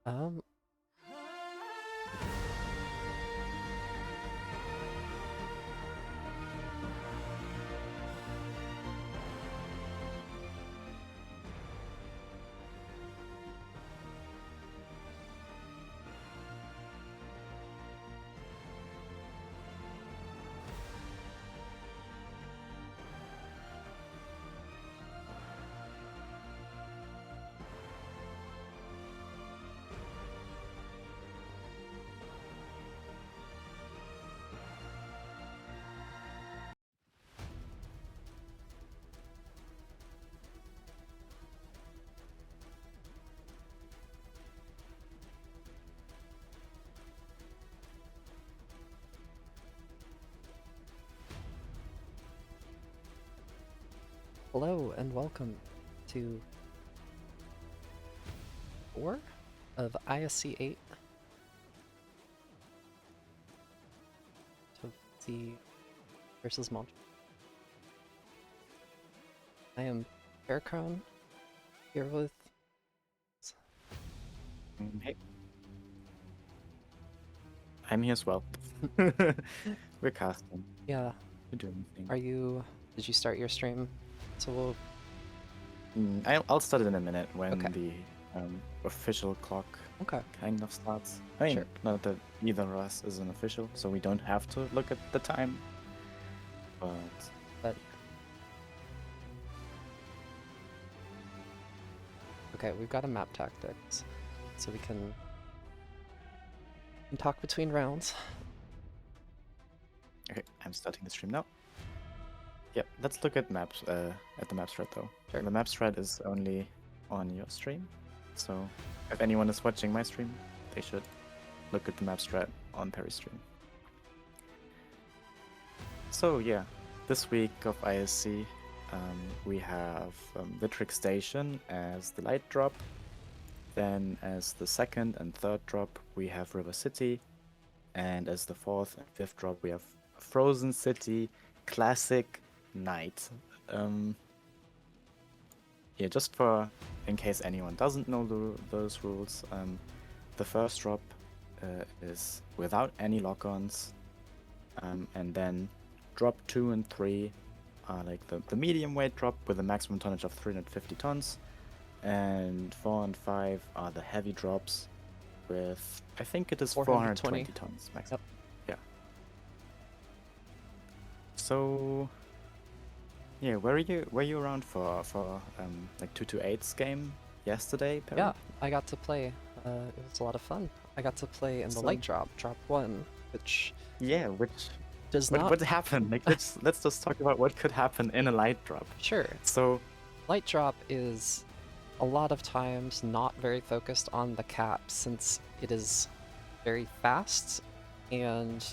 Um, Hello and welcome to 4 of ISC8 of the versus Monty. I am Faircrown here with Hey. I'm here as well. We're casting. Yeah. We're doing things. Are you? Did you start your stream? So we'll. I'll start it in a minute Okay. when the official clock Okay. kind of starts. I Sure. mean, not that either of us is an official, so we don't have to look at the time. But But okay, we've got a map tactics, so we can talk between rounds. okay, I'm starting the stream now. Yep, let's look at maps. At the maps thread though. Sure. The maps thread is only on your stream, so if anyone is watching my stream, they should look at the maps thread on Perry's stream. So yeah, this week of ISC, we have Vitric Station as the light drop. Then as the second and third drop, we have River City. And as the fourth and fifth drop, we have Frozen City Classic Night. Yeah, just for in case anyone doesn't know those rules, the first drop is without any lock-ons, and then drop 2 and 3 are like the medium weight drop with a maximum tonnage of 350 tons, and 4 and 5 are the heavy drops with, I think it is 420 tons maximum. Yep. Yeah. So yeah, were you around for like 228's game yesterday, Perry? Yeah, I got to play. It was a lot of fun. I got to play in the light drop, drop 1, which does not. What happened? Like let's just talk about what could happen in a light drop. Sure. So light drop is a lot of times not very focused on the cap since it is very fast, and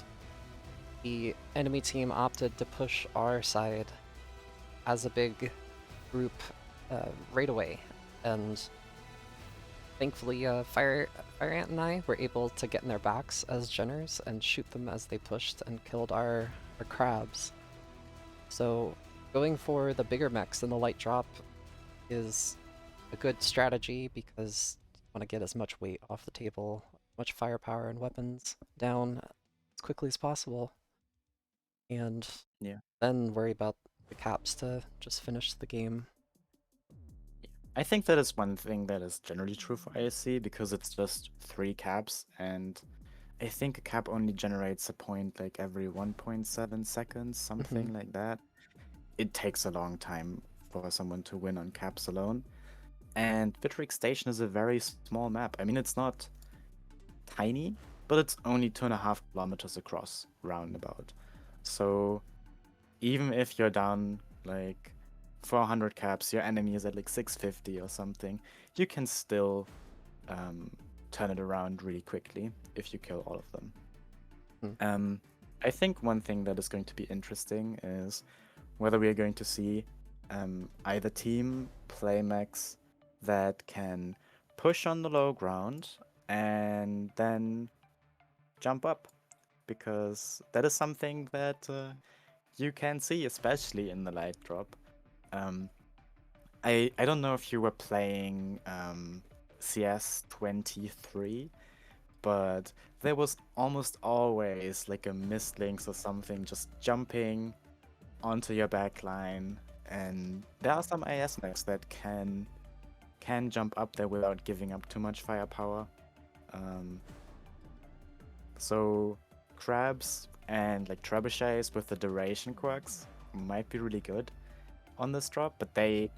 the enemy team opted to push our side as a big group right away, and thankfully Fire Ant and I were able to get in their backs as Jenners and shoot them as they pushed and killed our crabs. So going for the bigger mechs in the light drop is a good strategy because you want to get as much weight off the table, much firepower and weapons down as quickly as possible, and yeah, then worry about the caps to just finish the game. I think that is one thing that is generally true for ISC because it's just 3 caps, and I think a cap only generates a point like every 1.7 seconds, something like that. It takes a long time for someone to win on caps alone. And Vitric Station is a very small map. I mean, it's not tiny, but it's only 2.5 kilometers across, roundabout. So even if you're down like 400 caps, your enemy is at like 650 or something, you can still turn it around really quickly if you kill all of them. I think one thing that is going to be interesting is whether we are going to see either team play mechs that can push on the low ground and then jump up, because that is something that you can see, especially in the light drop. I don't know if you were playing CS 23, but there was almost always like a missed links or something just jumping onto your backline, and there are some IS mechs that can jump up there without giving up too much firepower. So crabs and like trebuchets with the duration quirks might be really good on this drop, but they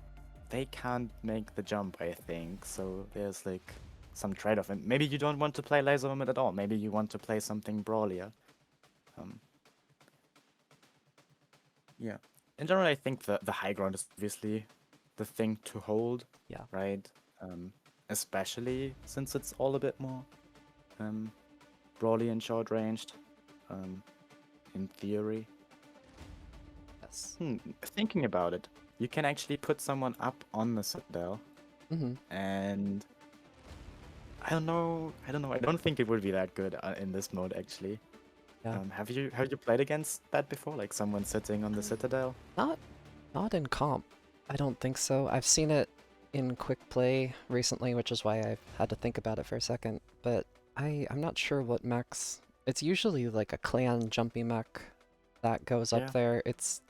can't make the jump, I think. So there's like some trade-off, and maybe you don't want to play laser OMIT at all. Maybe you want to play something brawlier. Yeah. In general, I think the high ground is obviously the thing to hold. Yeah. Right. Especially since it's all a bit more brawly and short ranged. In theory. Yes. Thinking about it, you can actually put someone up on the citadel, and I don't know. I don't think it would be that good in this mode, actually. Yeah. Have you played against that before? Like someone sitting on the citadel? Not in comp. I don't think so. I've seen it in quick play recently, which is why I've had to think about it for a second. But I'm not sure what mechs. It's usually like a clan jumpy mech that goes up Yeah. there. It's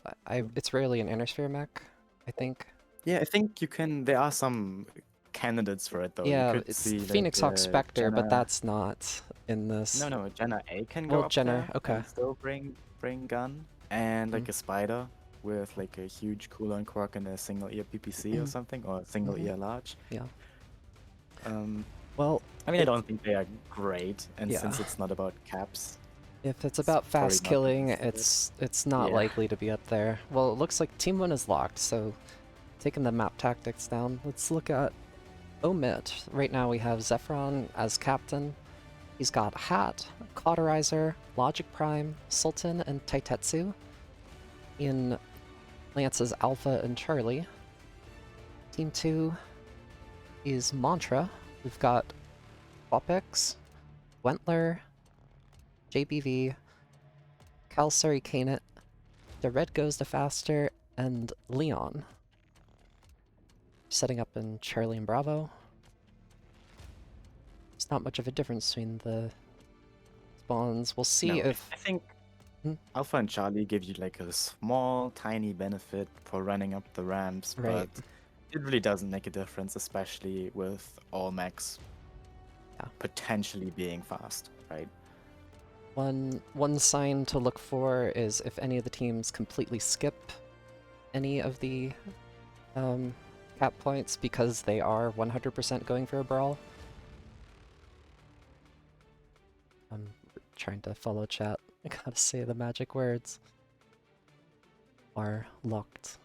rarely an inner mech, I think. Yeah, I think you can. There are some candidates for it though. You Yeah, could it's see like Phoenix Hawk Spectre, but Jenna. that's not in No, this. no, Jenna A can go Well, up Jenner, there okay. and still bring gun and Mm. like a spider with like a huge cooldown quirk and a single ear PPC or something, or a single Mhm. ear large. Yeah. Um, Well, I mean, I if don't think they are great, and yeah, since it's not about caps, if it's it's about probably fast not killing, interested. it's not Yeah. likely to be up there. Well, it looks like Team 1 is locked, so taking the map tactics down, let's look at OMIT. Right now we have Zephron as captain. He's got Hat, Cauterizer, Logic Prime, Sultan, and Taitetsu. In Lance's Alpha and Charlie. Team 2 is Mantra. We've got Wapix, Wentler, JBV, Kalsari Kanet, the Red Goes to Faster, and Leon. Setting up in Charlie and Bravo. There's not much of a difference between the spawns. We'll see No, if... I think Hmm, Alpha and Charlie give you like a small, tiny benefit for running up the ramps, right, but it really doesn't make a difference, especially with all mechs yeah. potentially being fast, right? One sign to look for is if any of the teams completely skip any of the cap points because they are 100% going for a brawl. I'm trying to follow chat. I gotta say the magic words are locked.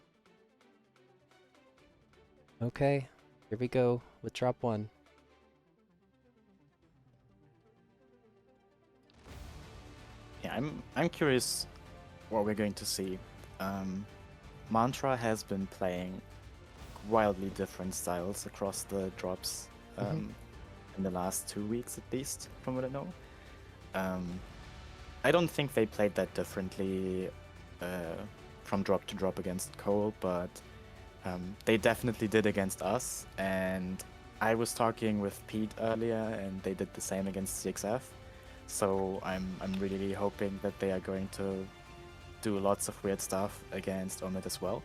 Okay, here we go with drop 1. Yeah, I'm curious what we're going to see. Mantra has been playing wildly different styles across the drops in the last 2 weeks at least, from what I know. I don't think they played that differently from drop to drop against Cole, but they definitely did against us. And I was talking with Pete earlier, and they did the same against CXF. So I'm really hoping that they are going to do lots of weird stuff against OMIT as well.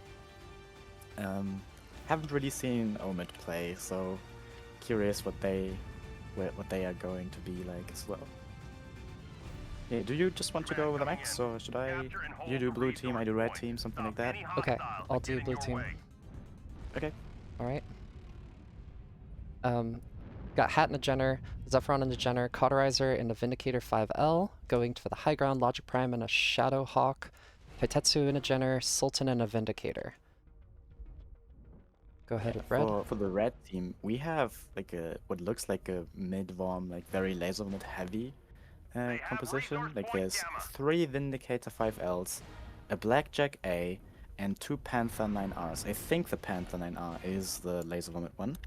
Haven't really seen OMIT play, so curious what they are going to be like as well. Yeah, do you just want to go with the max, or should I? You do blue team, I do red team, something like that. Okay, I'll do blue team. Okay. Alright. Got Hat and a Jenner, Zephron and a Jenner, Cauterizer and a Vindicator 5L, going for the high ground, Logic Prime and a Shadow Hawk, Taitetsu and a Jenner, Sultan and a Vindicator. Go ahead with red. For the red team, we have like a what looks like a mid-vorm, like very laser mid heavy composition. Like there's 3 Vindicator 5Ls, a Blackjack A, and 2 Panther 9Rs. I think the Panther 9R is the laser vomit one.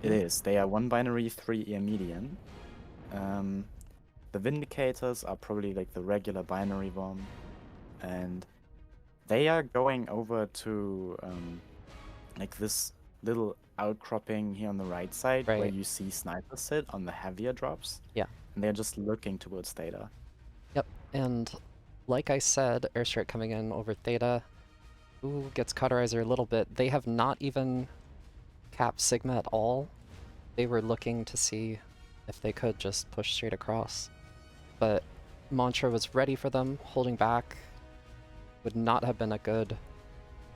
It is. They are 1 binary, 3 ear median. The Vindicators are probably like the regular binary vom, and they are going over to like this little outcropping here on the right side where Right. you see snipers sit on the heavier drops. Yeah. And they're just looking towards Theta. Yep, and like I said, airstrike coming in over Theta. Ooh, gets Cauterizer a little bit. They have not even capped Sigma at all. They were looking to see if they could just push straight across. But Mantra was ready for them, holding back. Would not have been a good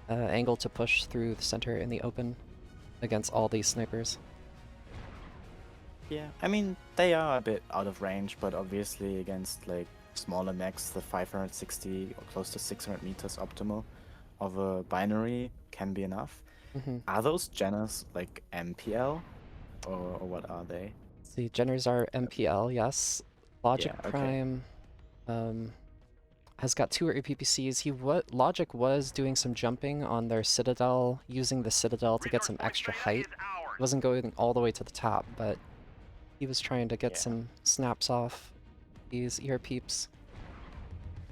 angle to push through the center in the open against all these snipers. Yeah, I mean, they are a bit out of range, but obviously against like smaller mechs, the 560 or close to 600 meters optimal of a binary can be enough. Are those Jenners like MPL or what are they? See, Jenners are MPL, yes. Logic Yeah, okay. Prime has got 2 PPCs. Logic was doing some jumping on their Citadel, using the Citadel to get some extra height. He wasn't going all the way to the top, but he was trying to get some snaps off these ear peeps.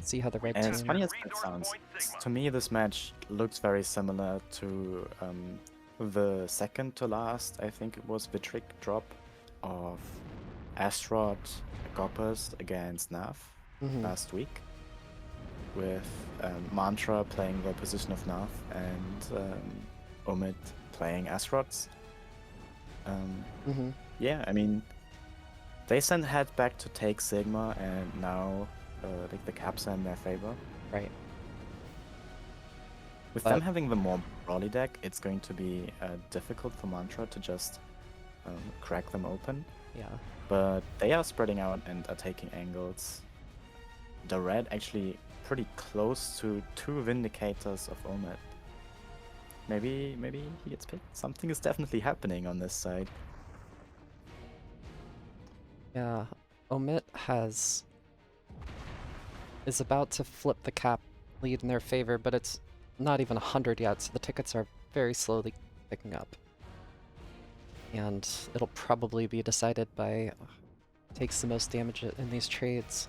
See how the red And team... as funny as that sounds, to me this match looks very similar to the second to last, I think it was Vitric drop of Astrod Goppers against Nav Mm-hmm. last week, with Mantra playing the position of Nav and OMIT playing Astrods. Mm-hmm. Yeah, I mean, they sent head back to take Sigma, and now like the caps are in their favor. Right. With But them having the more brawly deck, it's going to be difficult for Mantra to just crack them open. yeah. But they are spreading out and are taking angles. The red actually pretty close to 2 Vindicators of OMIT. Maybe he gets picked. Something is definitely happening on this side. Yeah. OMIT is about to flip the cap lead in their favor, but it's not even 100 yet, so the tickets are very slowly picking up. And it'll probably be decided by takes the most damage in these trades.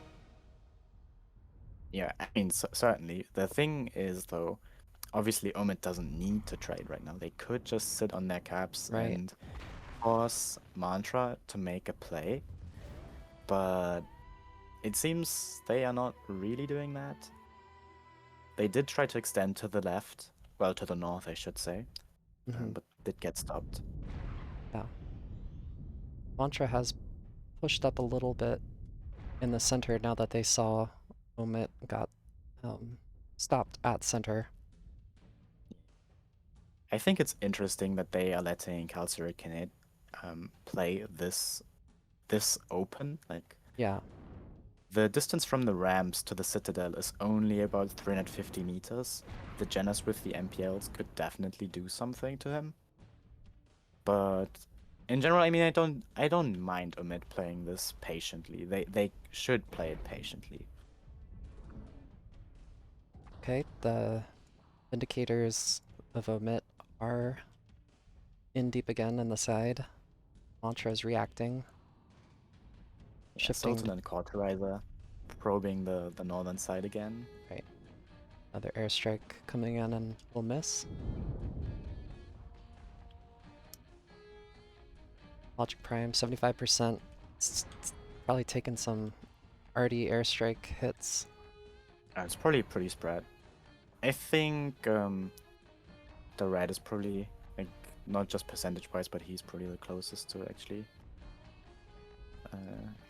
Yeah, I mean, certainly. The thing is, though, obviously OMIT doesn't need to trade right now. They could just sit on their caps Right. and force Mantra to make a play. But it seems they are not really doing that. They did try to extend to the left. Well, to the north, I should say. Mm-hmm. But did get stopped. Yeah. Mantra has pushed up a little bit in the center now that they saw OMIT got stopped at center. I think it's interesting that they are letting Calcium Kinect play this open. Like, Yeah. the distance from the ramps to the Citadel is only about 350 meters. The Janus with the MPLs could definitely do something to him. But in general, I mean, I don't mind OMIT playing this patiently. They should play it patiently. Okay, the indicators of OMIT are in deep again in the side. Mantra is reacting. Yeah, Shifting Sultan and Cauterizer probing the northern side again. right. Another airstrike coming in and will miss. Logic Prime, 75%. It's probably taken some arty airstrike hits. It's probably pretty spread. I think the red is probably, like, not just percentage wise, but he's probably the closest to actually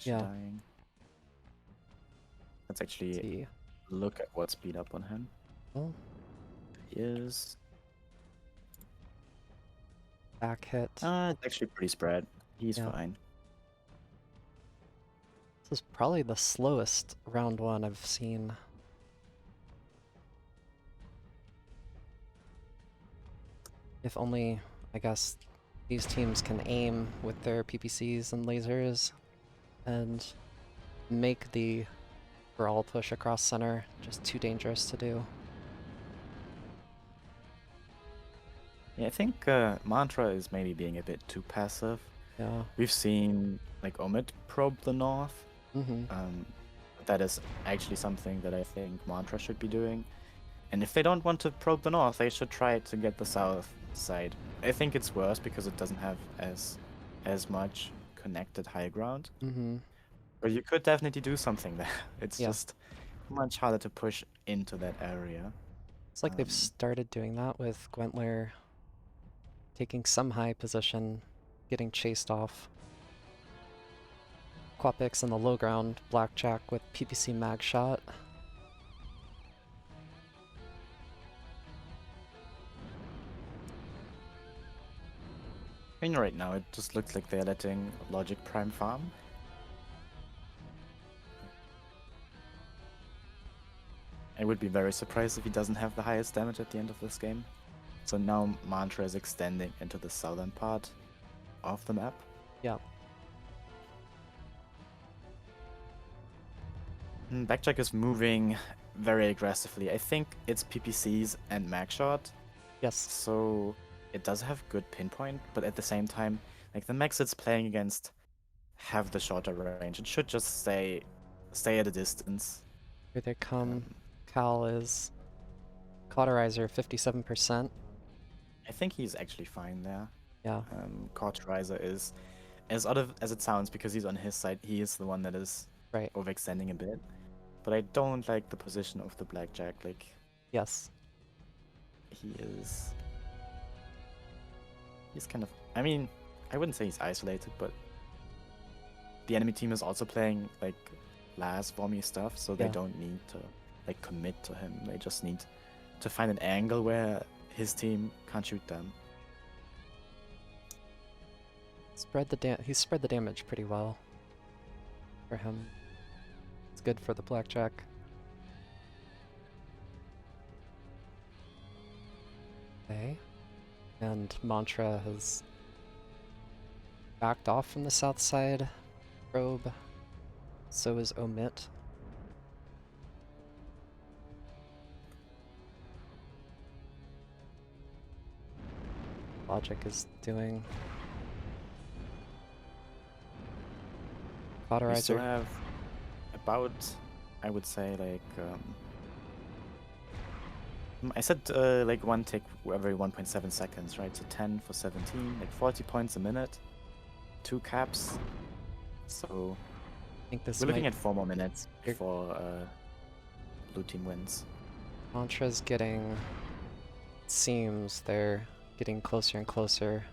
Yeah. dying. Let's actually See. look at what speed up on him. Oh, He is back hit. it's actually pretty spread. He's Yeah. fine. This is probably the slowest round one I've seen. If only, I guess, these teams can aim with their PPCs and lasers and make the brawl push across center just too dangerous to do. Yeah, I think Mantra is maybe being a bit too passive. Yeah. We've seen like OMIT probe the north. Mm-hmm. That is actually something that I think Mantra should be doing. And if they don't want to probe the north, they should try to get the south side. I think it's worse because it doesn't have as much connected high ground. Mm-hmm. But you could definitely do something there. It's Yeah. just much harder to push into that area. It's like they've started doing that with Gwentler taking some high position, getting chased off. Quapix in the low ground, Blackjack with PPC mag shot. I mean, right now it just looks like they're letting Logic Prime farm. I would be very surprised if he doesn't have the highest damage at the end of this game. So now Mantra is extending into the southern part of the map. Yeah. Blackjack is moving very aggressively. I think it's PPCs and mag shot. Yes. So it does have good pinpoint, but at the same time, like, the mechs it's playing against have the shorter range. It should just stay at a distance. Here they come. Cal is Cauterizer 57%. I think he's actually fine there. Yeah. Cauterizer is as odd as it sounds, because he's on his side, he is the one that is Right. overextending a bit. But I don't like the position of the blackjack. Like, Yes. he is... He's kind of... I mean, I wouldn't say he's isolated, but the enemy team is also playing, like, last Vormy stuff, so they Yeah. don't need to, like, commit to him. They just need to find an angle where his team can't shoot them. He spread the damage pretty well for him. It's good for the blackjack. Okay. And Mantra has backed off from the south side probe. So is OMIT. Logic is doing We still cauterizer. have about, I would say, like, I said like one tick every 1.7 seconds, right? So 10 for 17, like 40 points a minute, 2 caps. So I think this we're looking might at 4 more minutes You're- before blue team wins. Mantra's getting. It seems they're getting closer and closer.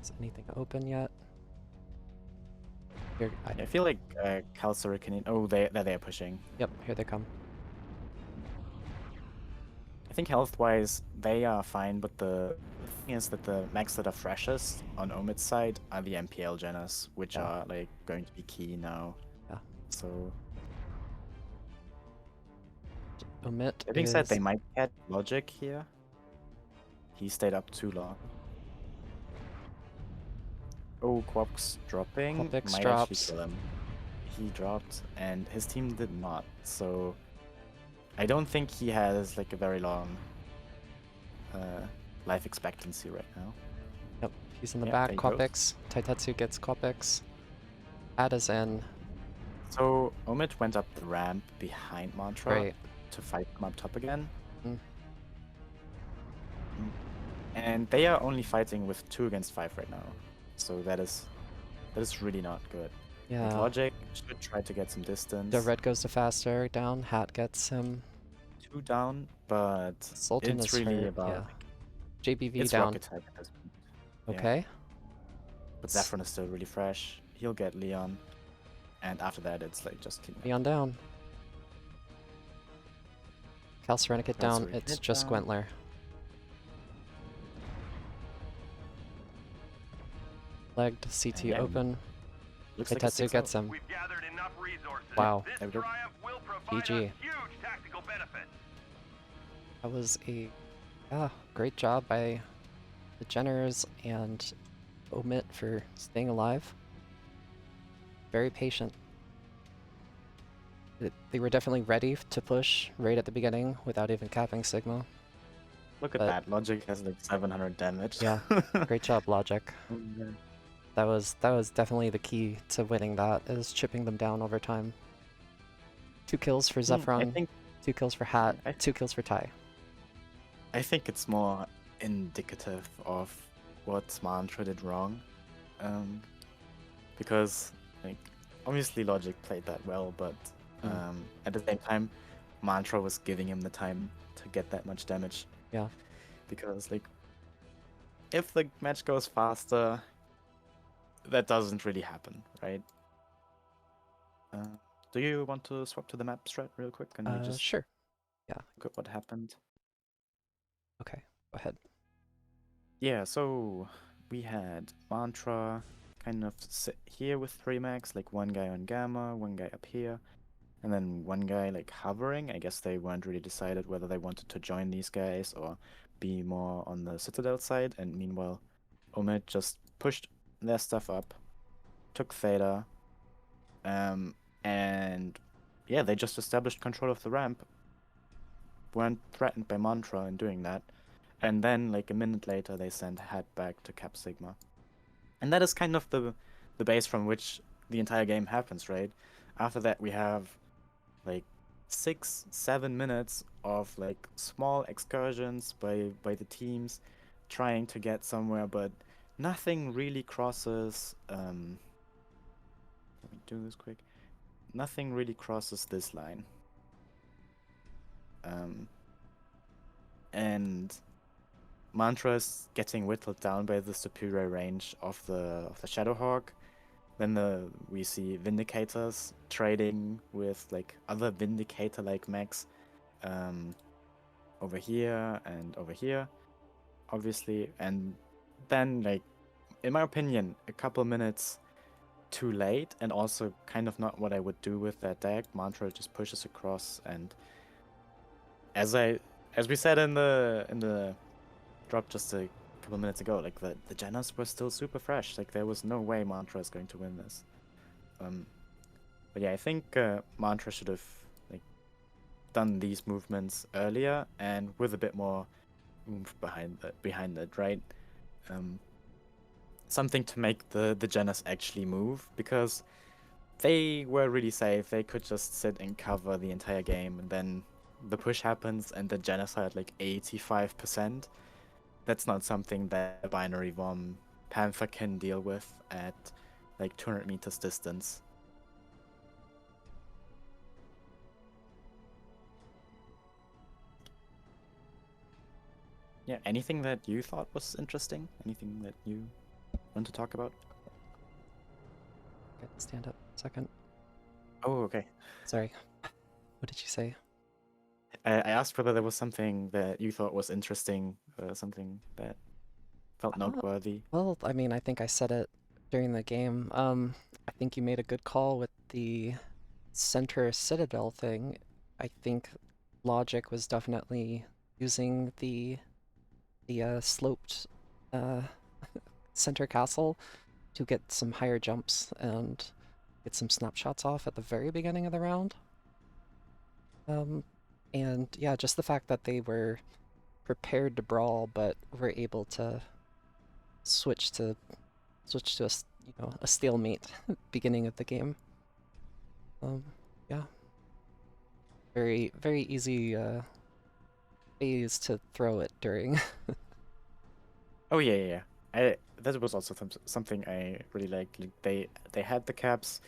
Is anything open yet? Here, I feel like Calcer can... Oh, they're pushing. Yep, here they come. I think health-wise, they are fine, but the thing is that the max that are freshest on OMIT's side are the MPL Jenners, which Yeah. are like going to be key now. Yeah. So OMIT that being said, they is might get Logic here. He stayed up too long. Oh, Quap's dropping. Quapix Might drops. actually kill him. He dropped, and his team did not. So I don't think he has like a very long life expectancy right now. Yep, he's in the Yeah, back. there he goes. Quapix. Taitetsu gets Quapix. Ad is in. So OMIT went up the ramp behind Mantra Great. to fight him up top again. Mm. And they are only fighting with 2 against 5 right now. So that is really not good. Like, Yeah. Logic should try to get some distance. The red goes to faster down. Hat gets him. 2 down, but Sultan it's is really hurt. about... Yeah. JBV It's down. rocket type at this point. Yeah. Okay. But Zephyrin is still really fresh. He'll get Leon. And after that, it's like just clean up. Leon down. Calcerenicate down. Calcerenicate It's just down. Gwentler. Legged CT Yeah. open. Looks like a Taitetsu 6-0. gets him. We've gathered enough resources. Wow. This There we go. triumph will provide GG. us huge tactical benefits. That was a great job by the Jenners and OMIT for staying alive. Very patient. They were definitely ready to push right at the beginning without even capping Sigma. Look at But- that. Logic has like 700 damage. Yeah. Great job, Logic. Oh, yeah. That was definitely the key to winning that, is chipping them down over time. 2 kills for I Zephyron, think 2 kills for Hat, I- 2 kills for Tai. it's more indicative of what Mantra did wrong. Because, like, obviously Logic played that well, but at the same time, Mantra was giving him the time to get that much damage. Yeah. Because, like, if the match goes faster, that doesn't really happen, right? Do you want to swap to the map strat real quick? And we just Sure. look at what happened. Okay, go ahead. Yeah, so we had Mantra kind of sit here with 3 max, like one guy on Gamma, one guy up here, and then one guy like hovering. I guess they weren't really decided whether they wanted to join these guys or be more on the Citadel side, and meanwhile, OMIT just pushed their stuff up, took Theta, and yeah, they just established control of the ramp, weren't threatened by Mantra in doing that. And then, like, a minute later, they send Hat back to Cap Sigma. And that is kind of the base from which the entire game happens, right? After that, we have, like, 6-7 minutes of, like, small excursions by the teams. trying to get somewhere, but nothing really crosses. Let me do this quick. Nothing really crosses this line. And Mantra is getting whittled down by the superior range of the Shadowhawk. Then we see Vindicators trading with like other Vindicator-like mechs over here and over here, obviously. And then, like, in my opinion, a couple minutes too late, and also kind of not what I would do with that deck. Mantra just pushes across, and as we said in the drop just a couple minutes ago, like the Janus were still super fresh. Like there was no way Mantra is going to win this. But yeah, I think Mantra should have like done these movements earlier and with a bit more oomph behind it, right? Something to make the Janus actually move, because they were really safe. They could just sit and cover the entire game, and then the push happens and the Janus are at like 85%. That's not something that a binary bomb Panther can deal with at like 200 meters distance. Yeah, anything that you thought was interesting? Anything that you want to talk about? Okay, stand up a second. Oh, okay. Sorry. What did you say? I asked whether there was something that you thought was interesting, something that felt noteworthy. Well, I mean, I think I said it during the game. I think you made a good call with the center citadel thing. I think Logic was definitely using the sloped uh, center castle to get some higher jumps and get some snapshots off at the very beginning of the round. And yeah, just the fact that they were prepared to brawl, but were able to switch to a stalemate beginning of the game. Yeah, very easy phase to throw it during. Oh yeah. That was also something I really liked. Like, they had the caps,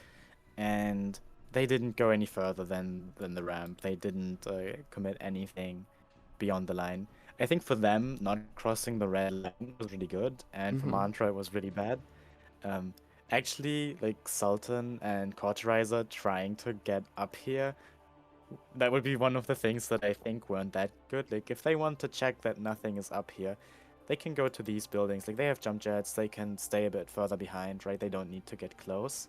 and they didn't go any further than the ramp. They didn't commit anything beyond the line. I think for them, not crossing the red line was really good, and for Mantra it was really bad. Actually, like Sultan and Cauterizer trying to get up here, that would be one of the things that I think weren't that good. Like if they want to check that nothing is up here, they can go to these buildings. Like they have jump jets, they can stay a bit further behind, right? They don't need to get close.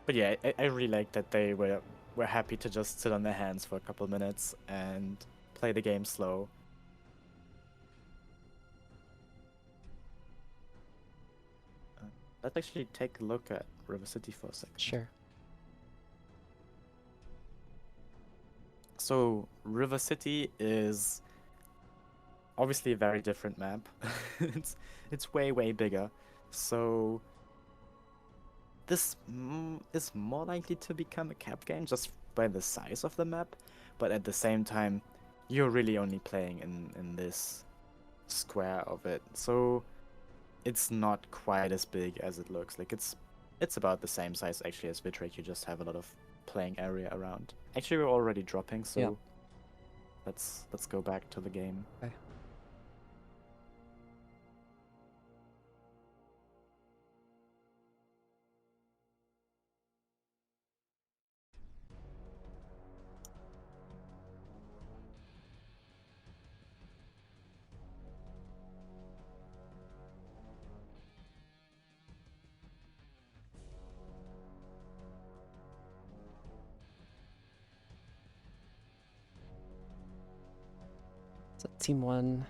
But yeah, I really like that they were happy to just sit on their hands for a couple minutes and play the game slow. Let's actually take a look at River City for a second. Sure. So River City is obviously a very different map. it's way bigger. So this is more likely to become a cap game just by the size of the map, but at the same time, you're really only playing in this square of it. So it's not quite as big as it looks. Like it's about the same size actually as Bitrate. You just have a lot of playing area around. Actually, we're already dropping, so yeah. let's go back to the game. Okay. So Team 1,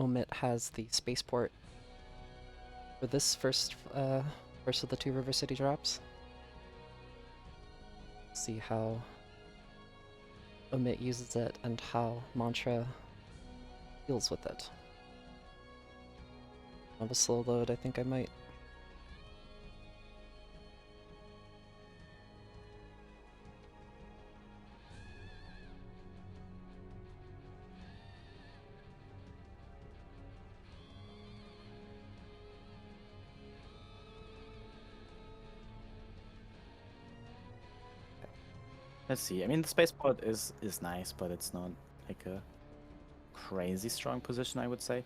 OMIT has the spaceport for this first of the two River City drops. See how OMIT uses it and how Mantra deals with it. Of a slow load, I think I might. Let's see. I mean, the spaceport is nice, but it's not like a crazy strong position, I would say.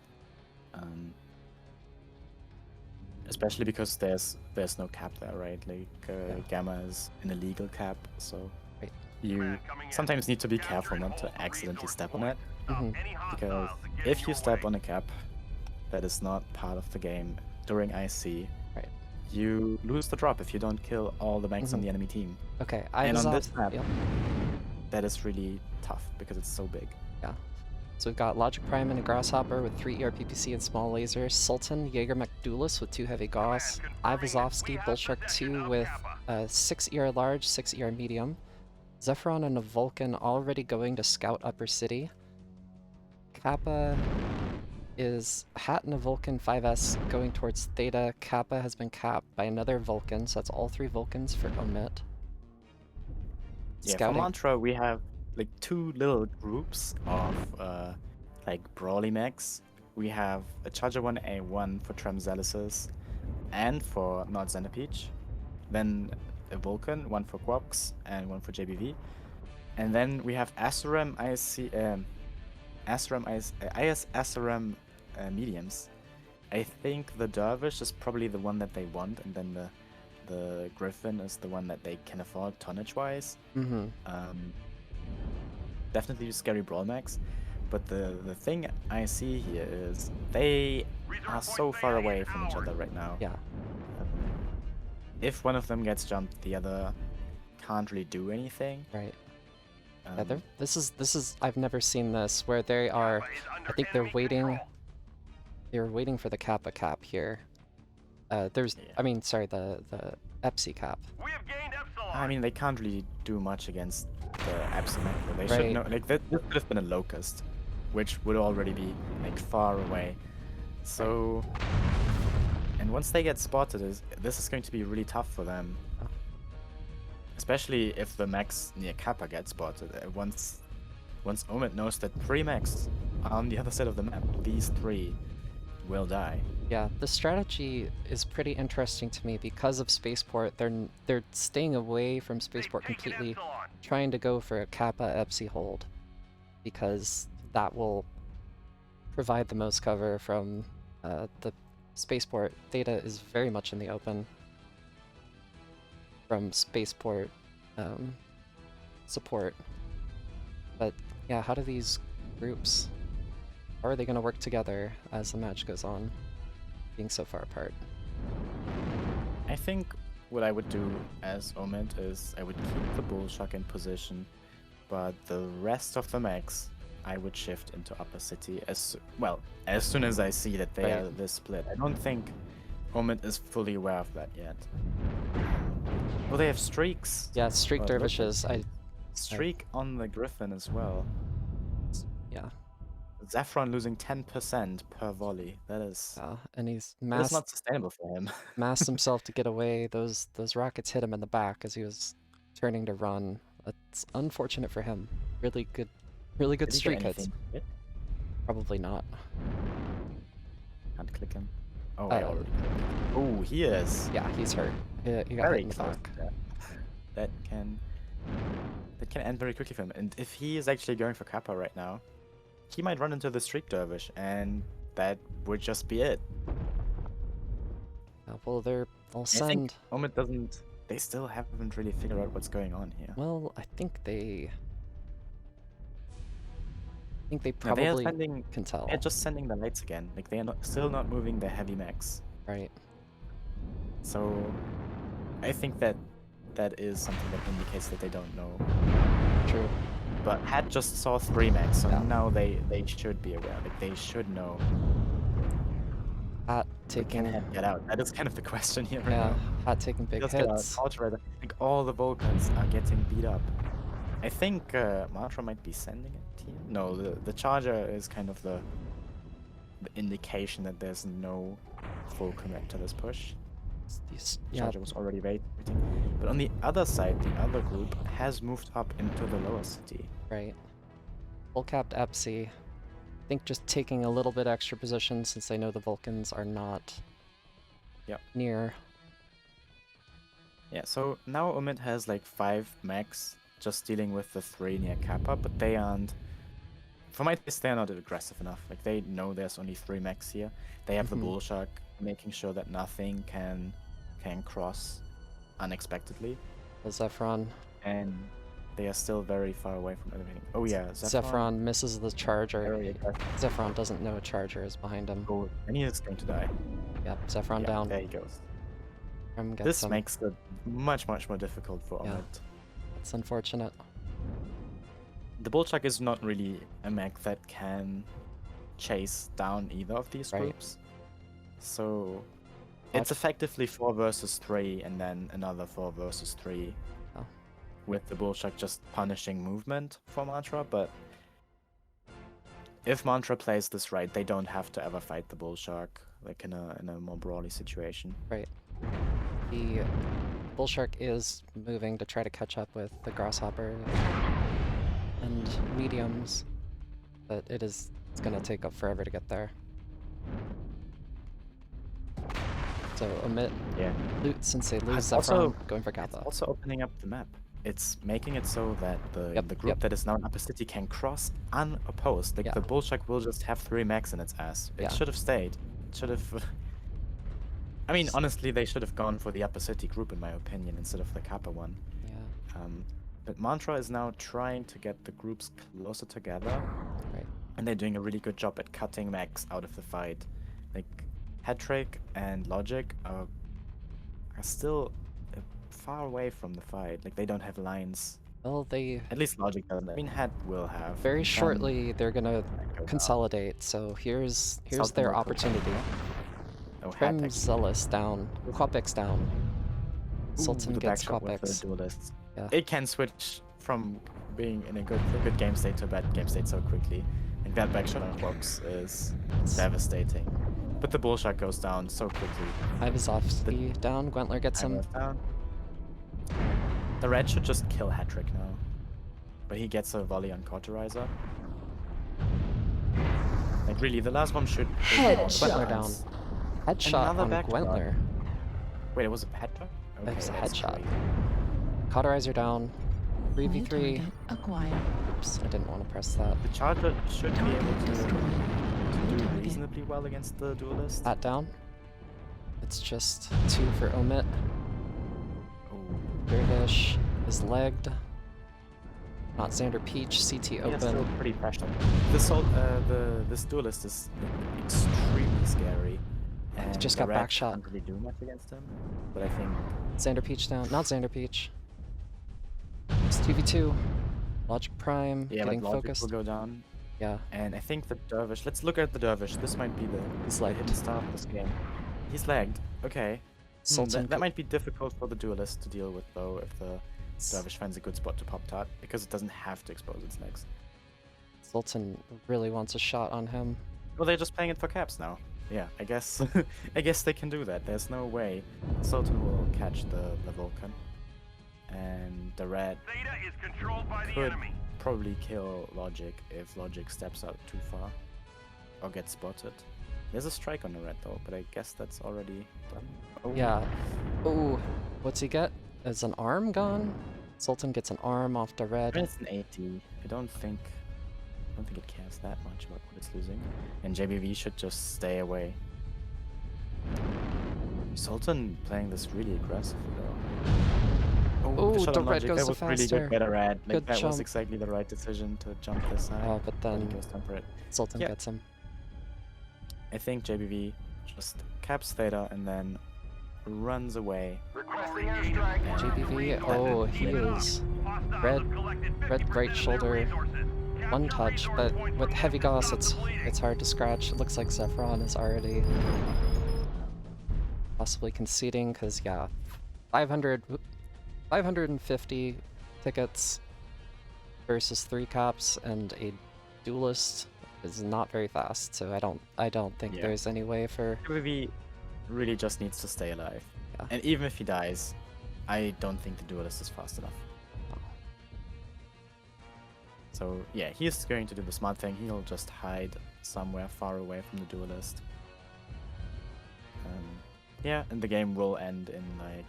Especially because there's no cap there, right? Like Gamma is an illegal cap, so Right. you Command coming in. sometimes need to be careful Capturing not to all the accidentally resource step on it, points. Mhm. Any because hostiles that get in if you your step way. on a cap that is not part of the game during IC, Right. you lose the drop if you don't kill all the mechs on Mhm. the enemy team. Okay, I And was on off. this map, Yep. that is really tough because it's so big. Yeah. So we've got Logic Prime and a Grasshopper with 3 ERPPC and small lasers, Sultan, Jaeger Duelist with 2 heavy Gauss, Command confirming Ivazovsky, we have Bullshark possession 2 of with Kappa. 6 ER large, 6 ER medium, Zephyron and a Vulcan already going to scout Upper City. Kappa is Hat and a Vulcan 5S going towards Theta. Kappa has been capped by another Vulcan, so that's all 3 Vulcans for OMIT. Yeah, for Scouting. Mantra, we have like 2 little groups of like brawly mechs. We have a Charger 1A1 for Tramzelisis and for Not Xenopeach. Then a Vulcan, 1 for Quox and 1 for JBV. And then we have Asurem IS Asurem mediums. I think the Dervish is probably the one that they want, and then the Griffin is the one that they can afford tonnage-wise. Mm-hmm. Definitely scary brawl mechs, but the thing I see here is they are so far away from each other right now. Yeah. If one of them gets jumped, the other can't really do anything. Right. Yeah, this is I've never seen this where they are. I think they're waiting. They're waiting for the Kappa cap here. There's. Yeah. I mean, sorry, the Epsi cap. We have gained Epsilon. I mean, they can't really do much against the Epsilon. They Right. should know. Like this could have been a Locust, which would already be like far away. So, and once they get spotted, this is going to be really tough for them. Oh. Especially if the mechs near Kappa get spotted. Once OMIT knows that 3 mechs are on the other side of the map, these 3 will die. Yeah, the strategy is pretty interesting to me because of Spaceport. They're staying away from Spaceport completely, trying to go for a Kappa Epsi hold because that will provide the most cover from the Spaceport. Theta is very much in the open from Spaceport support. But yeah, how do these groups, how are they going to work together as the match goes on, being so far apart? I think what I would do as OMIT is I would keep the Bullshark in position, but the rest of the mechs I would shift into Upper City as soon as I see that they are this split. I don't think OMIT is fully aware of that yet. Well, they have streaks. Yeah, Streak Look, Dervishes. Streak on the Griffin as well. Yeah. Zephyron losing 10% per volley. That is And he's that's not sustainable for him. masked himself to get away. Those rockets hit him in the back as he was turning to run. That's unfortunate for him. Really good Did he get streak hits. anything hit? Probably not. Can't click him. Oh, I already clicked. Oh, he is. Yeah, he's hurt. He got hit Very in the close. back. to that. That can end very quickly for him. And if he is actually going for Kappa right now, he might run into the Streak Dervish, and that would just be it. Well, they'll I send. think OMIT doesn't. They still haven't really figured out what's going on here. Well, I think they No, they are probably sending. can tell. They're just sending the lights again. Like they are still not moving the heavy mechs. Right. So, I think that is something that indicates that they don't know. True. But Hat just saw 3 mechs, so Yeah. now they should be aware. Like they should know. Hat But taking. can Hat get out? That is kind of the question here right Yeah, now. Hat taking big Just get out. hits. Ultra, like all the Vulcans are getting beat up. I think Matra might be sending a team. No, the Charger is kind of the indication that there's no full commit to this push. Yeah, Charger was already waiting. But on the other side, the other group has moved up into the lower city. right. Full capped Epsi. I think just taking a little bit extra position since they know the Vulcans are not near. Yeah, so now OMIT has like 5 mechs just dealing with the 3 near Kappa, but they aren't. For my taste, they're not aggressive enough. Like, they know there's only 3 mechs here. They have the Bull Shark, making sure that nothing can cross unexpectedly. The Zephyron. And they are still very far away from everything. Oh yeah, Zephyron misses the charger. Very aggressive. Zephyron doesn't know a charger is behind him. Oh, and he is going to die. Yep, Zephyron Yeah, down. there he goes. Gets This him. makes it much more difficult for Yeah. OMIT. It's unfortunate. The Bullshark is not really a mech that can chase down either of these Right. groups. So it's effectively 4 versus 3 and then another 4 versus 3. Oh. With the Bullshark just punishing movement for Mantra, but if Mantra plays this right, they don't have to ever fight the Bullshark like in a more brawly situation. Right. The Bull Shark is moving to try to catch up with the Grasshopper and mediums, but it's gonna take up forever to get there. So OMIT Yeah. loot since they lose It's Zephyron, also- going for It's Kappa. also opening up the map. It's making it so that the group Yep. that is now in Upper City can cross unopposed. Like Yeah. the Bullshark will just have 3 mechs in its ass. It Yeah. should have stayed. It should have. I mean, honestly, they should have gone for the Upper City group, in my opinion, instead of the Kappa one. Yeah, But Mantra is now trying to get the groups closer together, right. and they're doing a really good job at cutting mechs out of the fight. Like, Hattrick and Logic are still far away from the fight. Like, they don't have lines. Well, they At least Logic doesn't. I mean, Hat will have. very shortly they're gonna go down. consolidate. So here's South their America. opportunity. Oh, Trim Hattrick. Zealous down. Quapix down. Ooh, Sultan the gets backshot with the Quapix. duelists. Yeah. It can switch from being in a good game state to a bad game state so quickly. Like that backshot on Quox is devastating. But the Bullshark goes down so quickly. Ivazovsky down. Gwentler gets him. Ivan's down. The red should just kill Hattrick now. But he gets a volley on Cauterizer. Like really, the last one should... Gwentler down. Headshot Another on backshot. Gwentler. Wait, it was a headshot? It was a that's headshot. great. Cauterizer down. 3v3. Acquired. Oops, I didn't want to press that. The Charger should be able to do reasonably well against the duelist. That down. It's just 2 for OMIT. Oh. Dervish is legged. Not Xander Peach. CT Yeah, still open. pretty fresh. This duelist is extremely scary. And just the got red backshot. can't really do much against him. But I think Xander Peach down. Not Xander Peach. It's 2v2. Logic Prime getting Logic focused. will go down. Yeah. And I think the Dervish. Let's look at the Dervish. This might be the hidden star of this game. He's lagged. Okay. Sultan That might be difficult for the duelist to deal with though if the Dervish finds a good spot to pop tart because it doesn't have to expose its legs. Sultan really wants a shot on him. Well, they're just playing it for caps now. Yeah, I guess I guess they can do that. There's no way Sultan will catch the Vulcan. And the red Theta is controlled by the could enemy. probably kill Logic if Logic steps out too far or gets spotted. There's a strike on the red though, but I guess that's already done. Oh. Yeah. Oh, what's he get? Is an arm gone? Sultan gets an arm off the I red. mean, it's an 80. I don't think it cares that much about what it's losing. And JBV should just stay away. Sultan playing this really aggressively though. Oh, shot the on red Logic. goes That so was really faster. good by the red. Like, Good that was jump. exactly the right decision to jump this side. Oh, but But he then goes down for it. Sultan Yeah. gets him. I think JBV just caps Theta and then runs away. Requesting airstrike. GBV, oh, he is red right shoulder, one touch, but with heavy Gauss it's hard to scratch. It looks like Zephyron is already possibly conceding, because yeah, 550 tickets versus 3 caps and a duelist is not very fast, so I don't think Yeah. there's any way for... JBV really just needs to stay alive. Yeah. And even if he dies, I don't think the duelist is fast enough. So yeah, he's going to do the smart thing. He'll just hide somewhere far away from the duelist. Yeah, and the game will end in like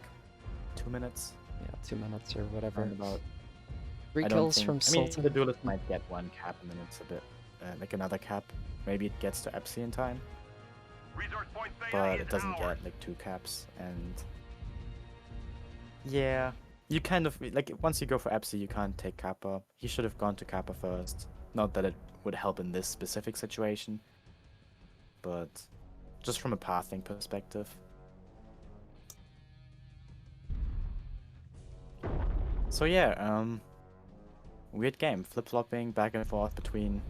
2 minutes. Yeah, 2 minutes or whatever. Roundabout. 3 I don't kills think. from I mean, the Sultan. duelist might get one cap, and then it's a bit like another cap. Maybe it gets to Epsi in time, Resource point Theta but is it doesn't ours. get like 2 caps. And yeah, you kind of like once you go for Epsi, you can't take Kappa. He should have gone to Kappa first. Not that it would help in this specific situation, but just from a pathing perspective. So yeah, weird game, flip-flopping back and forth between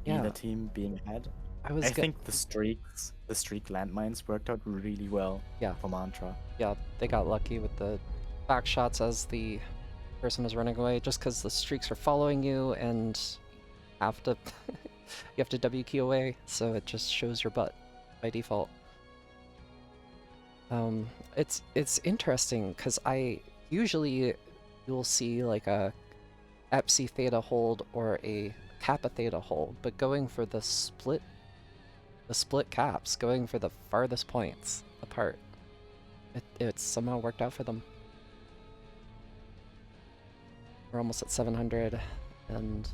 either Yeah, team being ahead. I was I get think the streak landmines worked out really well yeah, for Mantra. yeah, they got lucky with the back shots as the person was running away, just because the streaks are following you and have to you have to W key away, so it just shows your butt by default. It's interesting because I usually you'll see like a Epsi Theta hold or a Kappa Theta hold, but going for the split caps, going for the farthest points apart, it's somehow worked out for them. We're almost at 700, and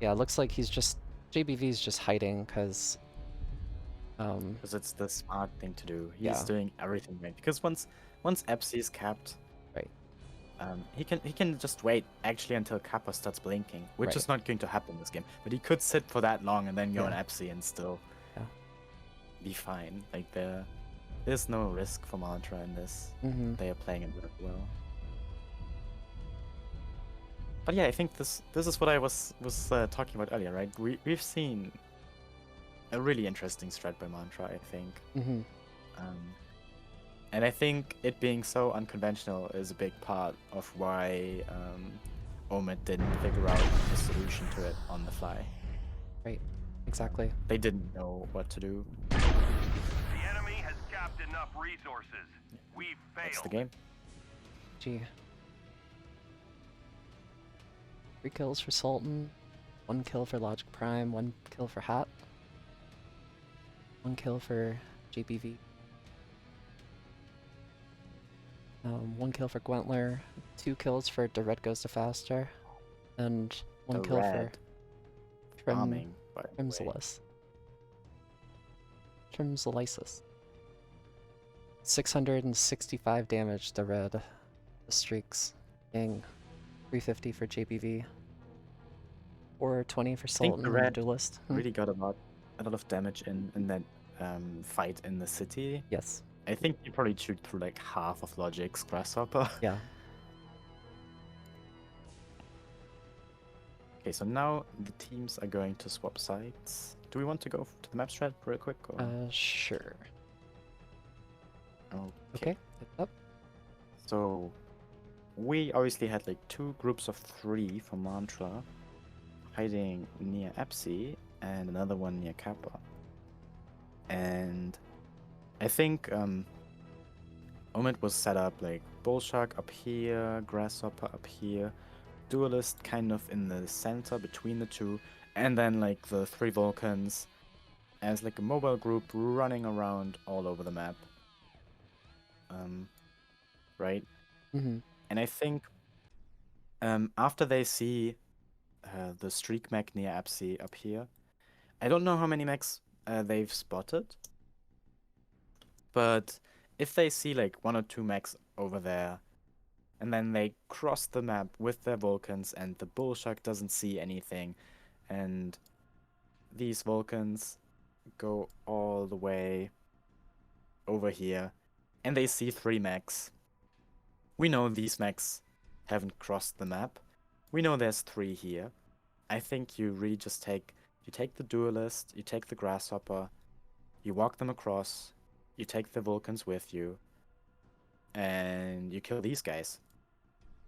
yeah, it looks like JBV's just hiding because Because it's the smart thing to do. He's yeah, doing everything right. Because once Epsi is capped, right, he can just wait actually until Kappa starts blinking, which right, is not going to happen this game. But he could sit for that long and then go on yeah, Epsi and still yeah. be fine. Like there's no risk for Mantra in this. Mm-hmm. They are playing it very well. But yeah, I think this is what I was talking about earlier, right? We've seen a really interesting strat by Mantra, I think. Mm-hmm. And I think it being so unconventional is a big part of why OMIT didn't figure out a solution to it on the fly. Right, exactly. They didn't know what to do. The enemy has capped enough resources. We've failed. That's the game. Gee. 3 kills for Sultan, 1 kill for Logic Prime, 1 kill for Hat, 1 kill for JBV, 1 kill for Gwentler, 2 kills for The Red Goes to Faster, and 1 The kill red. for Bombing, by the way. Trimzelisis. 665 damage to Red. The streaks. Dang. 350 for JBV. 420 for I think Sultan the and the red Duelist. really got a lot of damage in that fight in the city. Yes. I think you probably chewed through like half of Logic's Grasshopper. Yeah. Okay, so now the teams are going to swap sides. Do we want to go to the map strat real quick? Or? Sure. Okay. Okay. It's up. So we obviously had like 2 groups of 3 for Mantra hiding near Epsi and another one near Kappa. And I think OMIT was set up like Bullshark up here, Grasshopper up here, Duelist kind of in the center between the 2, and then like the 3 Vulcans as like a mobile group running around all over the map. Right? Mm-hmm. And I think after they see the streak mech near Epsi up here, I don't know how many mechs they've spotted, but if they see like 1 or 2 mechs over there, and then they cross the map with their Vulcans, and the Bullshark doesn't see anything, and these Vulcans go all the way over here, and they see 3 mechs. We know these mechs haven't crossed the map. We know there's 3 here. I think you really just take the Duelist, you take the Grasshopper, you walk them across, you take the Vulcans with you, and you kill these guys.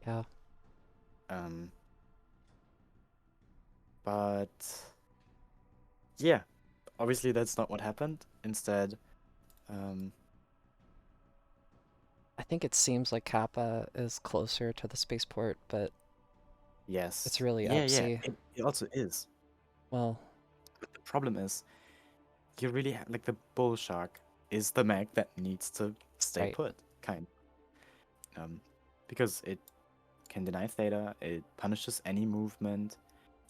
Yeah. But yeah, obviously that's not what happened. Instead, I think it seems like Kappa is closer to the spaceport, but yes, it's really yeah, Epsi. it also is. Well, But the problem is, you really like the Bull Shark is the mech that needs to stay right. put, kind. Because it can deny Theta. It punishes any movement.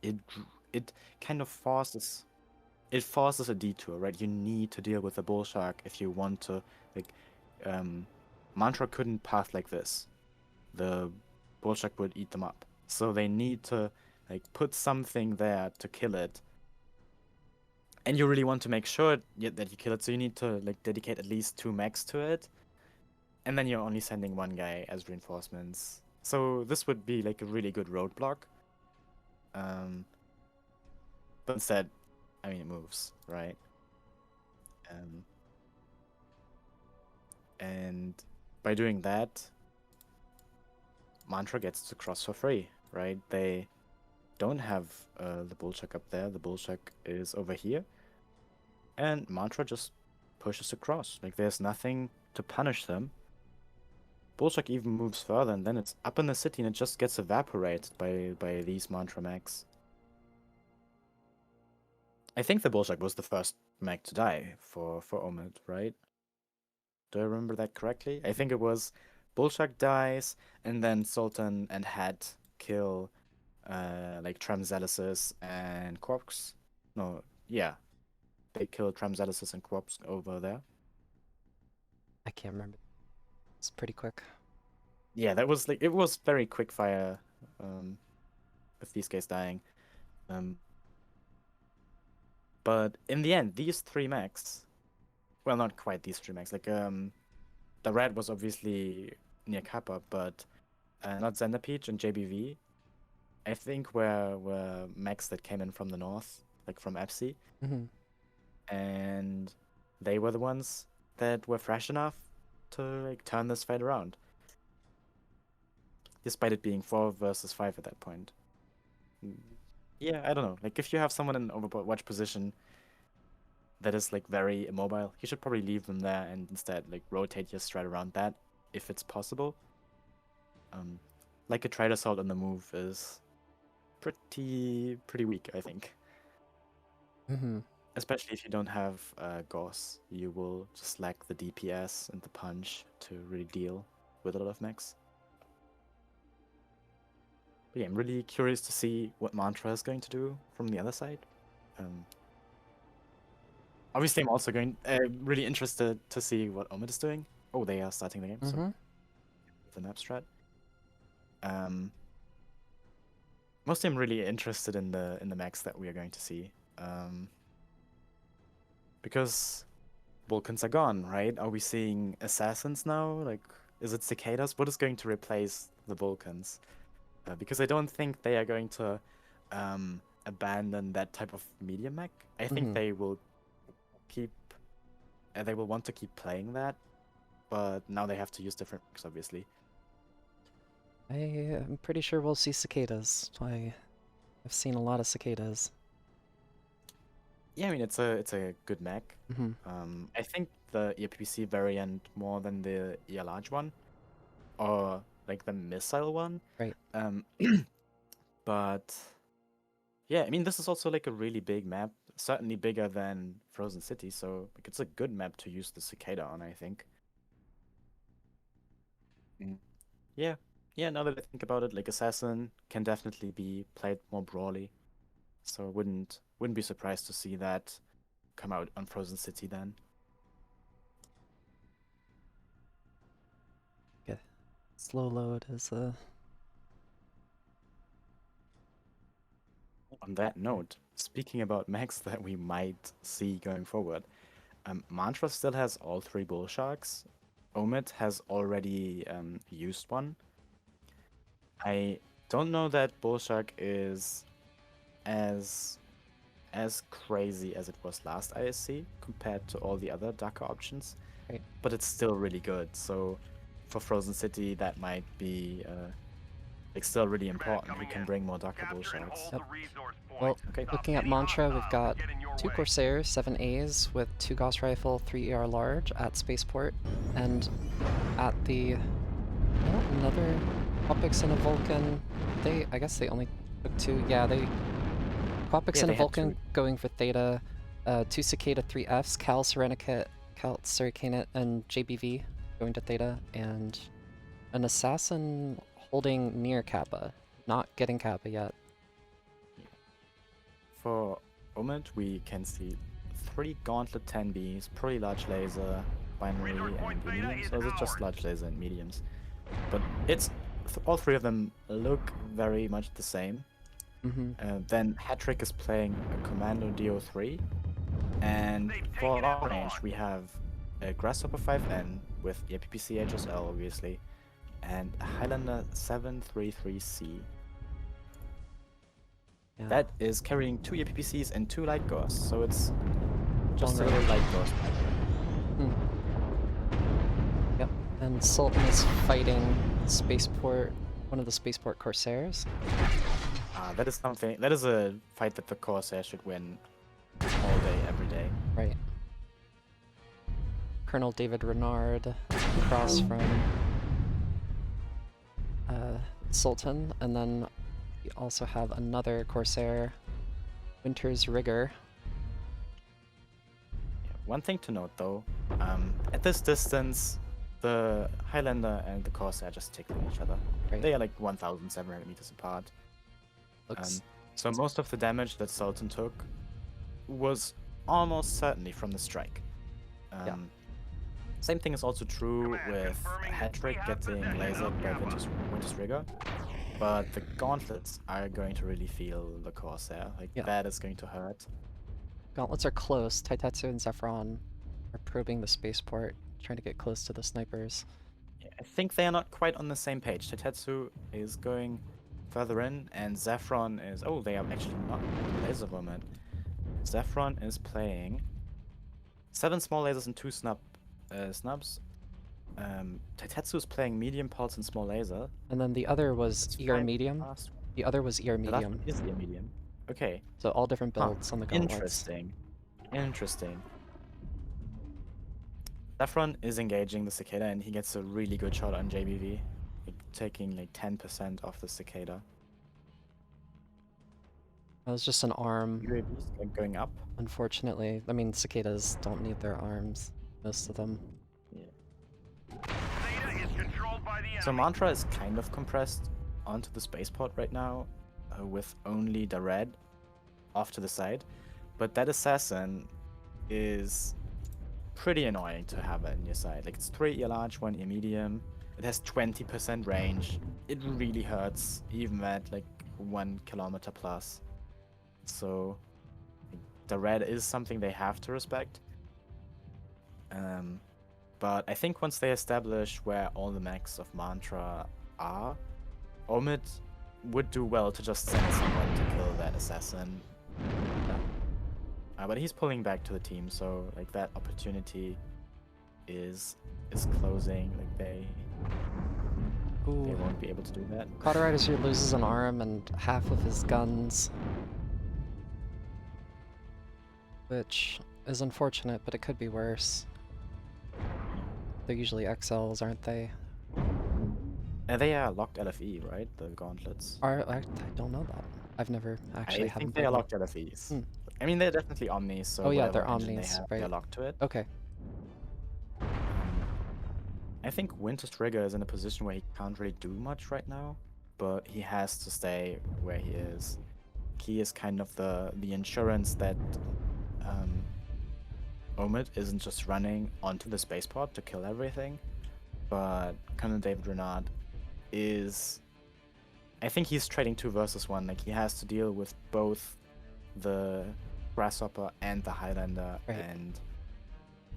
It kind of forces a detour, right? You need to deal with the bull shark if you want to, like, Mantra couldn't path like this. The bull shark would eat them up. So they need to, like, put something there to kill it. And you really want to make sure that you kill it, so you need to, like, dedicate at least 2 mechs to it. And then you're only sending 1 guy as reinforcements. So this would be, like, a really good roadblock. But instead, I mean, it moves, right? And by doing that, Mantra gets to cross for free, right? They don't have the bullshark up there. The bullshark is over here. And Mantra just pushes across. Like, there's nothing to punish them. Bullshark even moves further, and then it's up in the city, and it just gets evaporated by these Mantra mechs. I think the Bullshark was the first mech to die for OMIT, right? Do I remember that correctly? I think it was Bullshark dies, and then Sultan and Hat kill like Tramzelisis and Quarks. No, yeah. They kill Tramzelisis and Quarks over there. I can't remember. It's pretty quick. Yeah, that was like, it was very quick fire with these guys dying. But in the end, these 3 mechs, well, not quite these 3 mechs, like the red was obviously near Kappa, but not Xenderpeach and JBV, I think were mechs that came in from the north, like from EPSI. And they were the ones that were fresh enough to, like, turn this fight around. Despite it being 4 versus 5 at that point. Yeah, I don't know. Like, if you have someone in Overwatch position that is, like, very immobile, you should probably leave them there and instead, like, rotate your strat around that, if it's possible. Like, a Trade Assault on the move is pretty weak, I think. Especially if you don't have Gauss. You will just lack the DPS and the punch to really deal with a lot of mechs. But yeah, I'm really curious to see what Mantra is going to do from the other side. Obviously, I'm also really interested to see what OMIT is doing. Oh, they are starting the game, so the map strat. Mostly, I'm really interested in the mechs that we are going to see, because Vulcans are gone, right? Are we seeing assassins now? Like, is it cicadas? What is going to replace the Vulcans? Because I don't think they are going to abandon that type of medium mech. I think they will keep. They will want to keep playing that, but now they have to use different mechs, obviously. I am pretty sure we'll see cicadas. I've seen a lot of cicadas. Yeah, I mean, it's a good mech. I think the EPPC variant more than the ER large one, or like the missile one. Right. But yeah, I mean, this is also like a really big map, certainly bigger than Frozen City, so like, it's a good map to use the cicada on, I think. Yeah, now that I think about it, like, Assassin can definitely be played more broadly, so I wouldn't be surprised to see that come out on Frozen City then. Yeah. Slow load is On that note, speaking about mechs that we might see going forward, Mantra still has all 3 Bull Sharks. OMIT has already used one. I don't know that Bull Shark is as crazy as it was last ISC compared to all the other darker options, right. But it's still really good. So for Frozen City, that might be like still really important. We can bring more darker Bull Sharks. Yep. Well, looking at Mantra, we've got 2 Corsairs, 7 A's with 2 Gauss Rifle, 3 ER Large at Spaceport, and at the another Quapix and a Vulcan. I guess they only took 2. Yeah, Quapix and a Vulcan going for Theta, 2 Cicada, 3 Fs, Cal Serenicat, and JBV going to Theta, and an Assassin holding near Kappa, not getting Kappa yet. For OMIT, we can see 3 Gauntlet 10Bs, pretty large laser, binary, Resource point and beta mediums. is Or is it just ours. large laser and mediums? But it's all 3 of them look very much the same. Then Hattrick is playing a Commando DO3, and They've for taken it long range hard. we have a Grasshopper 5N with EPPC HSL obviously, and a Highlander 733C. Yeah. That is carrying 2 EPPCs and 2 light ghosts, so it's just Long a range. light ghost. Yep. And Sultan is fighting Spaceport, one of the Spaceport Corsairs. That is something. That is a fight that the Corsair should win all day, every day. Right. Colonel David Renard across from Sultan, and then we also have another Corsair, Winter's Rigger. Yeah. One thing to note, though, at this distance, the Highlander and the Corsair just tickling each other. Right. They are like 1,700 meters apart. Looks So most of the damage that Sultan took was almost certainly from the strike. Yeah. Same thing is also true Command with confirming we Hattrick have getting possession lasered of by Kappa. Winter's Rigger, but the gauntlets are going to really feel the Corsair. Like, Yeah. that is going to hurt. gauntlets are close. Taitetsu and Zephyron are probing the spaceport, trying to get close to the snipers. Yeah, I think they are not quite on the same page. Tetsu is going further in, and Zephyron is... Oh, they are actually not laser woman. Zephyron is playing 7 small lasers and 2 snubs. Taitetsu is playing medium pulse and small laser. And then the other was It's ER 5 medium. last one. The other was ER The last medium. one is the medium. Okay. So all different builds on the gauntlets. Interesting. Interesting. Zephyron is engaging the cicada, and he gets a really good shot on JBV, like, taking like 10% off the cicada. That was just an arm, UAVs like going up. unfortunately. I mean, cicadas don't need their arms, most of them. Theta is controlled by the enemy. So Mantra is kind of compressed onto the spaceport right now, with only the red off to the side. But that assassin is pretty annoying to have in your side. Like, it's 3 ear large, 1 ear medium. It has 20% range. It really hurts, even at like 1 kilometer plus. So the red is something they have to respect. But I think once they establish where all the mechs of Mantra are, OMIT would do well to just send someone to kill that assassin. But he's pulling back to the team, so like that opportunity is closing. Like they Ooh. won't be able to do that. Cauterizer here loses an arm and half of his guns. Which is unfortunate, but it could be worse. They're usually XLs, aren't they? And they are locked LFE, right? The gauntlets. I don't know that. I've never actually I had think them they are built. locked LFEs. Hmm. I mean, they're definitely Omnis, so Oh yeah, whatever they're engine Omnis, they have, right. they're locked to it. Okay. I think Winter's Trigger is in a position where he can't really do much right now, but he has to stay where he is. He is kind of the insurance that OMIT isn't just running onto the spaceport to kill everything, but Colonel David Renard is... I think he's trading 2 versus 1. Like, he has to deal with both the Grasshopper and the Highlander, Right. and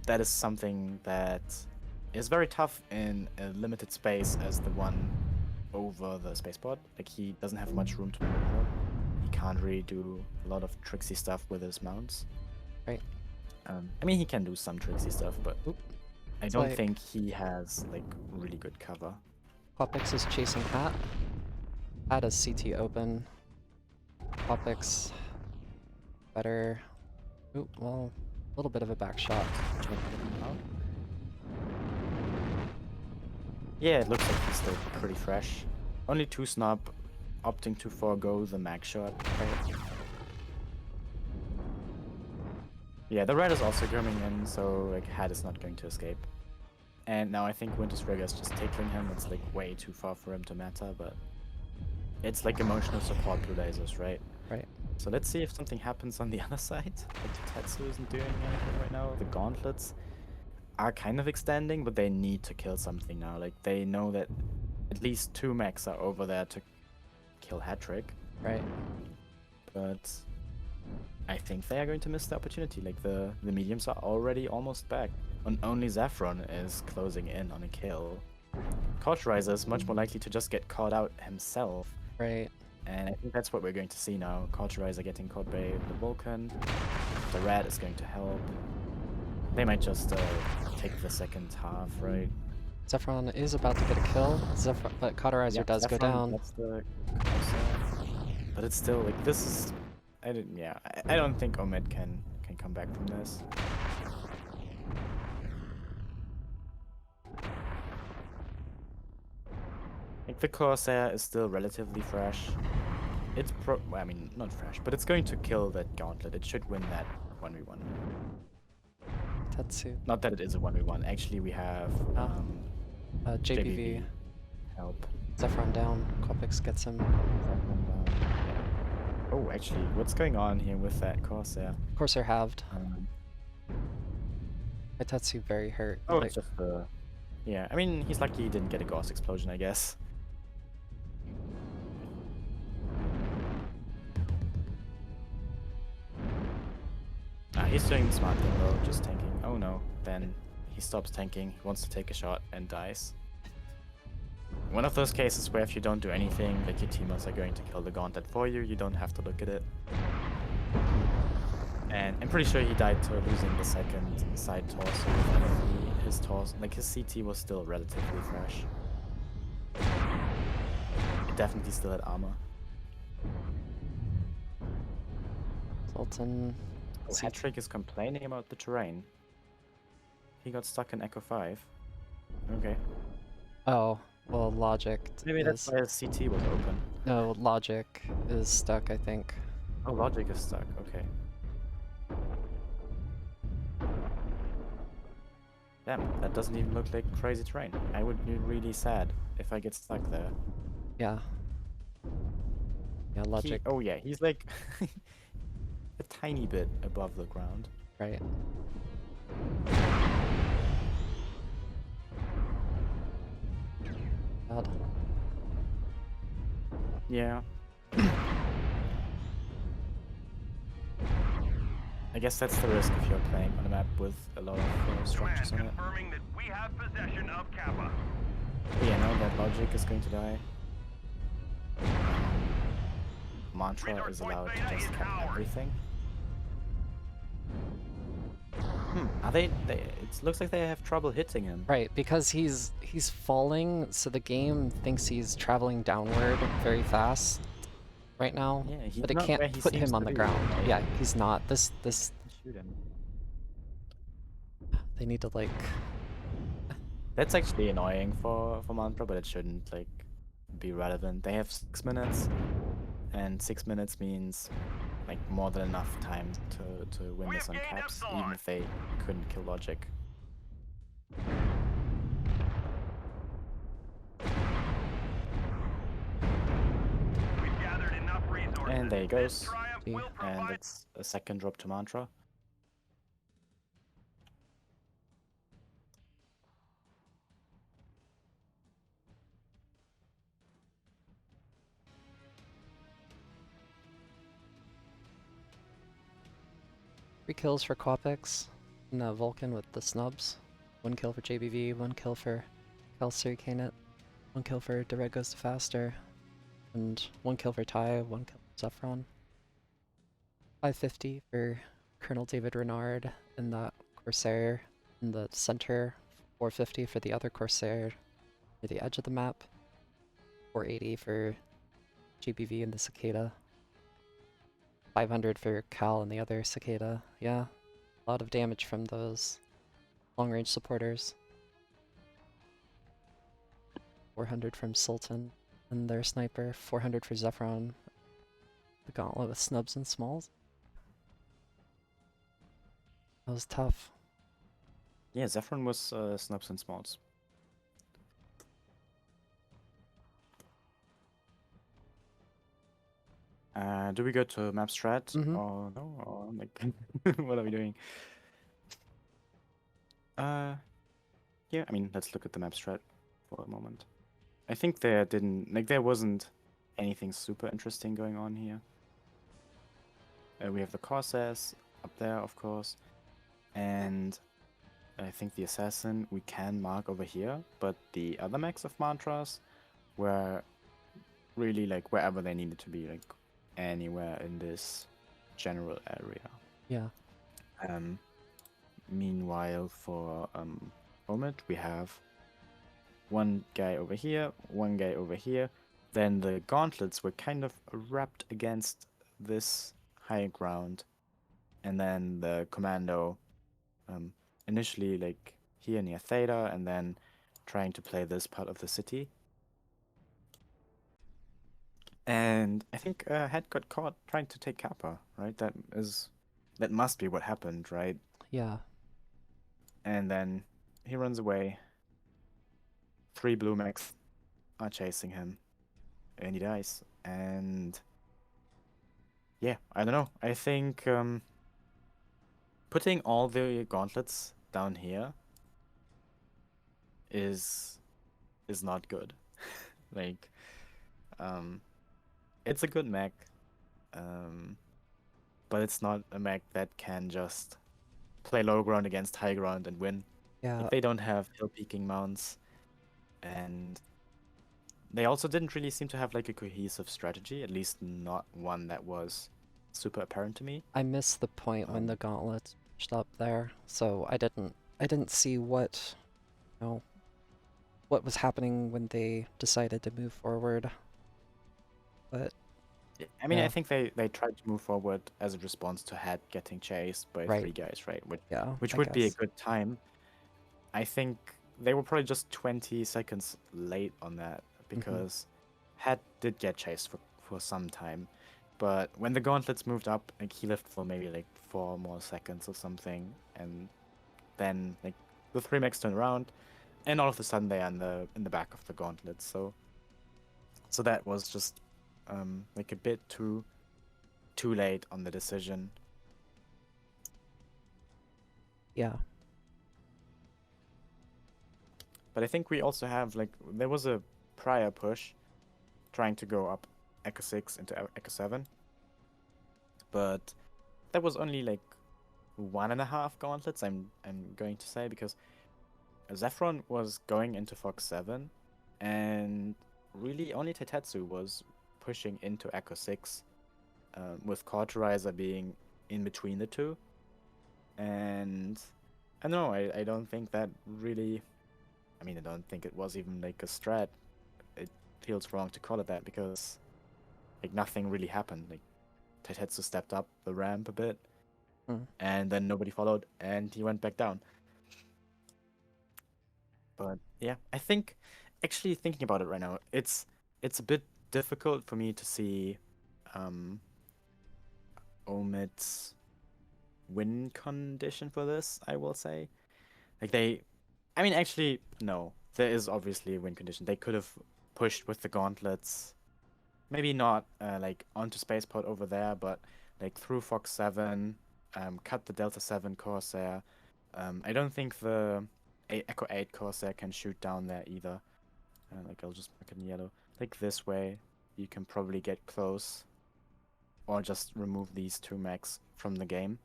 that is something that is very tough in a limited space as the one over the spaceport. Like, he doesn't have much room to maneuver. He can't really do a lot of tricksy stuff with his mounts. Right. I mean, he can do some tricksy stuff, but I It's don't like- think he has like really good cover. Popix is chasing Hat. Hat is CT open. Popix better. Ooh, well, a little bit of a back shot. Yeah, it looks like he's still pretty fresh. Only 2 snub, opting to forego the mag shot. Right. Yeah, the red is also coming in, so like Hat is not going to escape. And now I think Winter's Rigger is just tickling him. It's like way too far for him to matter, but it's like emotional support blue lasers, right? Right. So let's see if something happens on the other side. Like Tetsu isn't doing anything right now. The gauntlets are kind of extending, but they need to kill something now. Like they know that at least 2 mechs are over there to kill Hattrick. Right. But I think they are going to miss the opportunity. Like the mediums are already almost back. And only Zephron is closing in on a kill. Cauterizer is much more likely to just get caught out himself. Right. And I think that's what we're going to see now. Cauterizer getting caught by the Vulcan. The Rat is going to help. They might just take the second half, right? Zephron is about to get a kill, but Cauterizer does go Zephron down. gets the but it's still like this is. I don't think OMIT can come back from this. Like the Corsair is still relatively fresh. It's I mean, not fresh, but it's going to kill that gauntlet. It should win that 1v1. Tetsu. Not that it is a 1v1. Actually, we have JBV. Help. Zephron down. Kopix gets him. Oh, actually, what's going on here with that Corsair? Corsair halved. Tetsu very hurt. Oh, it's just the... Yeah, I mean, he's lucky he didn't get a Gauss explosion, I guess. He's doing the smart thing though, just tanking. Oh no, then he stops tanking, he wants to take a shot and dies. One of those cases where if you don't do anything, like your teammates are going to kill the gauntlet for you, you don't have to look at it. And I'm pretty sure he died to losing the second side torso. His torso, like his CT was still relatively fresh. It definitely still had armor. Sultan. Oh, Hattrick is complaining about the terrain. He got stuck in Echo 5. Okay. Oh, well, Logic. Maybe that's why his CT was open. No, Logic is stuck, I think. Oh, Logic is stuck. Okay. Damn, that doesn't even look like crazy terrain. I would be really sad if I get stuck there. Yeah. Yeah, Logic. Oh yeah, he's like a tiny bit above the ground. Right. God. Yeah. I guess that's the risk if you're playing on a map with a lot of structures on it. Confirming that we have possession of Kappa. Yeah, now that Logic is going to die. Mantra is allowed to just cap everything. Are they? It looks like they have trouble hitting him. Right, because he's falling, so the game thinks he's traveling downward very fast right now. Yeah, he's but it not where can't he put seems him on to the be, ground. right? Yeah, he's not. This Shoot him. they need to like. That's actually annoying for Mantra, but it shouldn't like be relevant. They have 6 minutes, and 6 minutes means like more than enough time to win this on caps, even if they couldn't kill Logic. We've gathered enough resources. And there he This goes. triumph See? will And provide it's a second drop to Mantra. Three kills for Quapix and Vulcan with the snubs. 1 kill for JBV, 1 kill for Kelser Canet, 1 kill for Direct Goes to Faster, and 1 kill for Ty, 1 kill for Zephron. 550 for Colonel David Renard and that Corsair in the center, 450 for the other Corsair near the edge of the map, 480 for JBV and the Cicada. 500 for Cal and the other Cicada. Yeah, a lot of damage from those long-range supporters. 400 from Sultan and their sniper. 400 for Zephron. The gauntlet with snubs and smalls. That was tough. Yeah, Zephyron was snubs and smalls. Do we go to map strat? Mhm. Or no? Or like, what are we doing? Yeah, I mean, let's look at the map strat for a moment. I think there wasn't anything super interesting going on here. We have the Corsairs up there, of course, and I think the Assassin we can mark over here, but the other mechs of Mantras were really like wherever they needed to be, like anywhere in this general area. Yeah. Meanwhile, for OMIT, we have one guy over here, one guy over here. Then the gauntlets were kind of wrapped against this high ground, and then the commando initially like here near Theta, and then trying to play this part of the city. And I think Head got caught trying to take Kappa, right? That must be what happened, right? Yeah. And then he runs away. 3 blue mechs are chasing him, and he dies. And yeah, I don't know. I think putting all the gauntlets down here is not good. Like, it's a good mech, but it's not a mech that can just play low ground against high ground and win. Yeah. Like, they don't have hill peaking mounts, and they also didn't really seem to have like a cohesive strategy, at least not one that was super apparent to me. I missed the point when the gauntlets pushed up there, so I didn't see what, you know, what was happening when they decided to move forward. But I mean, I yeah. think they tried to move forward as a response to Head getting chased by Right. 3 guys, right? Yeah, Which I would be a guess. good time. I think they were probably just 20 seconds late on that because Head did get chased for some time. But when the gauntlets moved up, like he lived for maybe like 4 more seconds or something, and then like the 3 mechs turn around, and all of a sudden they are in the back of the gauntlets. So that was just like a bit too late on the decision. Yeah. But I think we also have like there was a prior push trying to go up Echo 6 into Echo 7, but that was only like 1.5 gauntlets. I'm going to say, because Zephyron was going into Fox 7, and really only Teitetsu was pushing into Echo 6, with Cauterizer being in between the two. And I don't know, I don't think that really. I mean, I don't think it was even like a strat. It feels wrong to call it that because like nothing really happened. Like Teitetsu stepped up the ramp a bit, and then nobody followed, and he went back down. But yeah, I think actually thinking about it right now, it's a bit difficult for me to see OMIT's win condition for this, I will say. Like I mean, actually, no. There is obviously a win condition. They could have pushed with the gauntlets. Maybe not like onto Spaceport over there, but like through Fox 7, cut the Delta 7 Corsair. I don't think the Echo 8 Corsair can shoot down there either. Like, I'll just mark it in yellow. Like this way, you can probably get close, or just remove these 2 mechs from the game.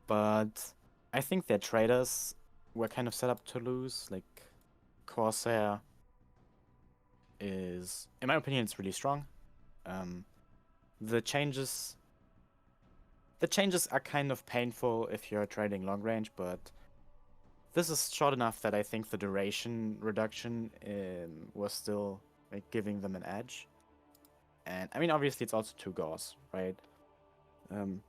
But I think their traders were kind of set up to lose. Like, Corsair is, in my opinion, it's really strong. The changes are kind of painful if you're trading long range, but this is short enough that I think the duration reduction was still like giving them an edge. And I mean, obviously, it's also 2 gauss, right? And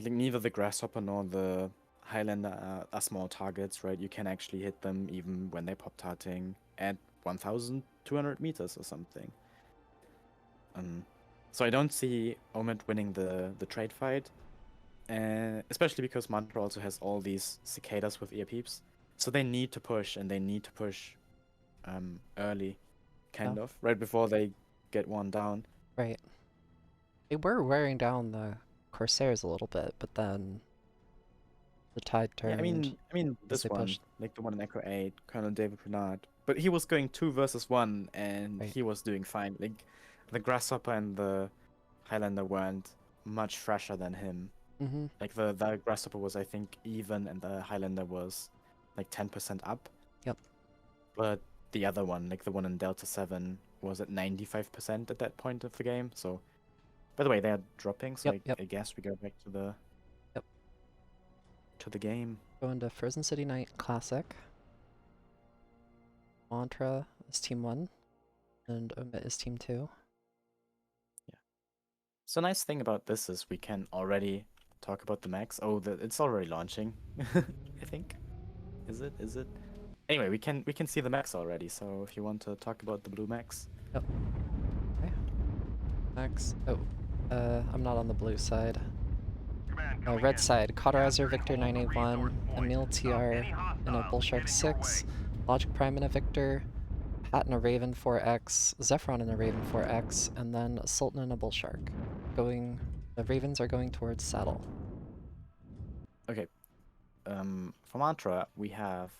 like, neither the Grasshopper nor the Highlander are small targets, right? You can actually hit them even when they're pop tarting at 1,200 meters or something. So I don't see OMIT winning the trade fight. And especially because Mantra also has all these cicadas with ear peeps. So they need to push, and they need to push early, kind of, right before they get one down. Right. They were wearing down the Corsairs a little bit, but then the tide Yeah, turned. I mean as this they one, pushed. like the one in Echo 8, Colonel David Bernard. But he was going 2 versus 1, and Right. he was doing fine. Like, the Grasshopper and the Highlander weren't much fresher than him. Mm-hmm. Like, the Grasshopper was, I think, even, and the Highlander was, like, 10% up. Yep. But the other one, like the one in Delta 7, was at 95% at that point of the game. So, by the way, they are dropping, so Yep. I guess we go back to the Yep. to the game. Going to Frozen City Night Classic. Mantra is Team 1, and OMIT is Team 2. So nice thing about this is we can already talk about the max. Oh, it's already launching. I think. Is it? Anyway, we can see the max already. So if you want to talk about the blue max. Yep. Okay. Max. Oh, I'm not on the blue side. Command coming Red in. side. Cauterizer Capture Victor and hold the 981, resource point. Emil Stop TR any in a hostiles Bullshark heading your 6, way. Logic Prime in a Victor, Pat in a Raven 4X, Zephron in a Raven 4X, and then Sultan in a Bullshark. The Ravens are going towards Saddle. Okay. For Mantra, we have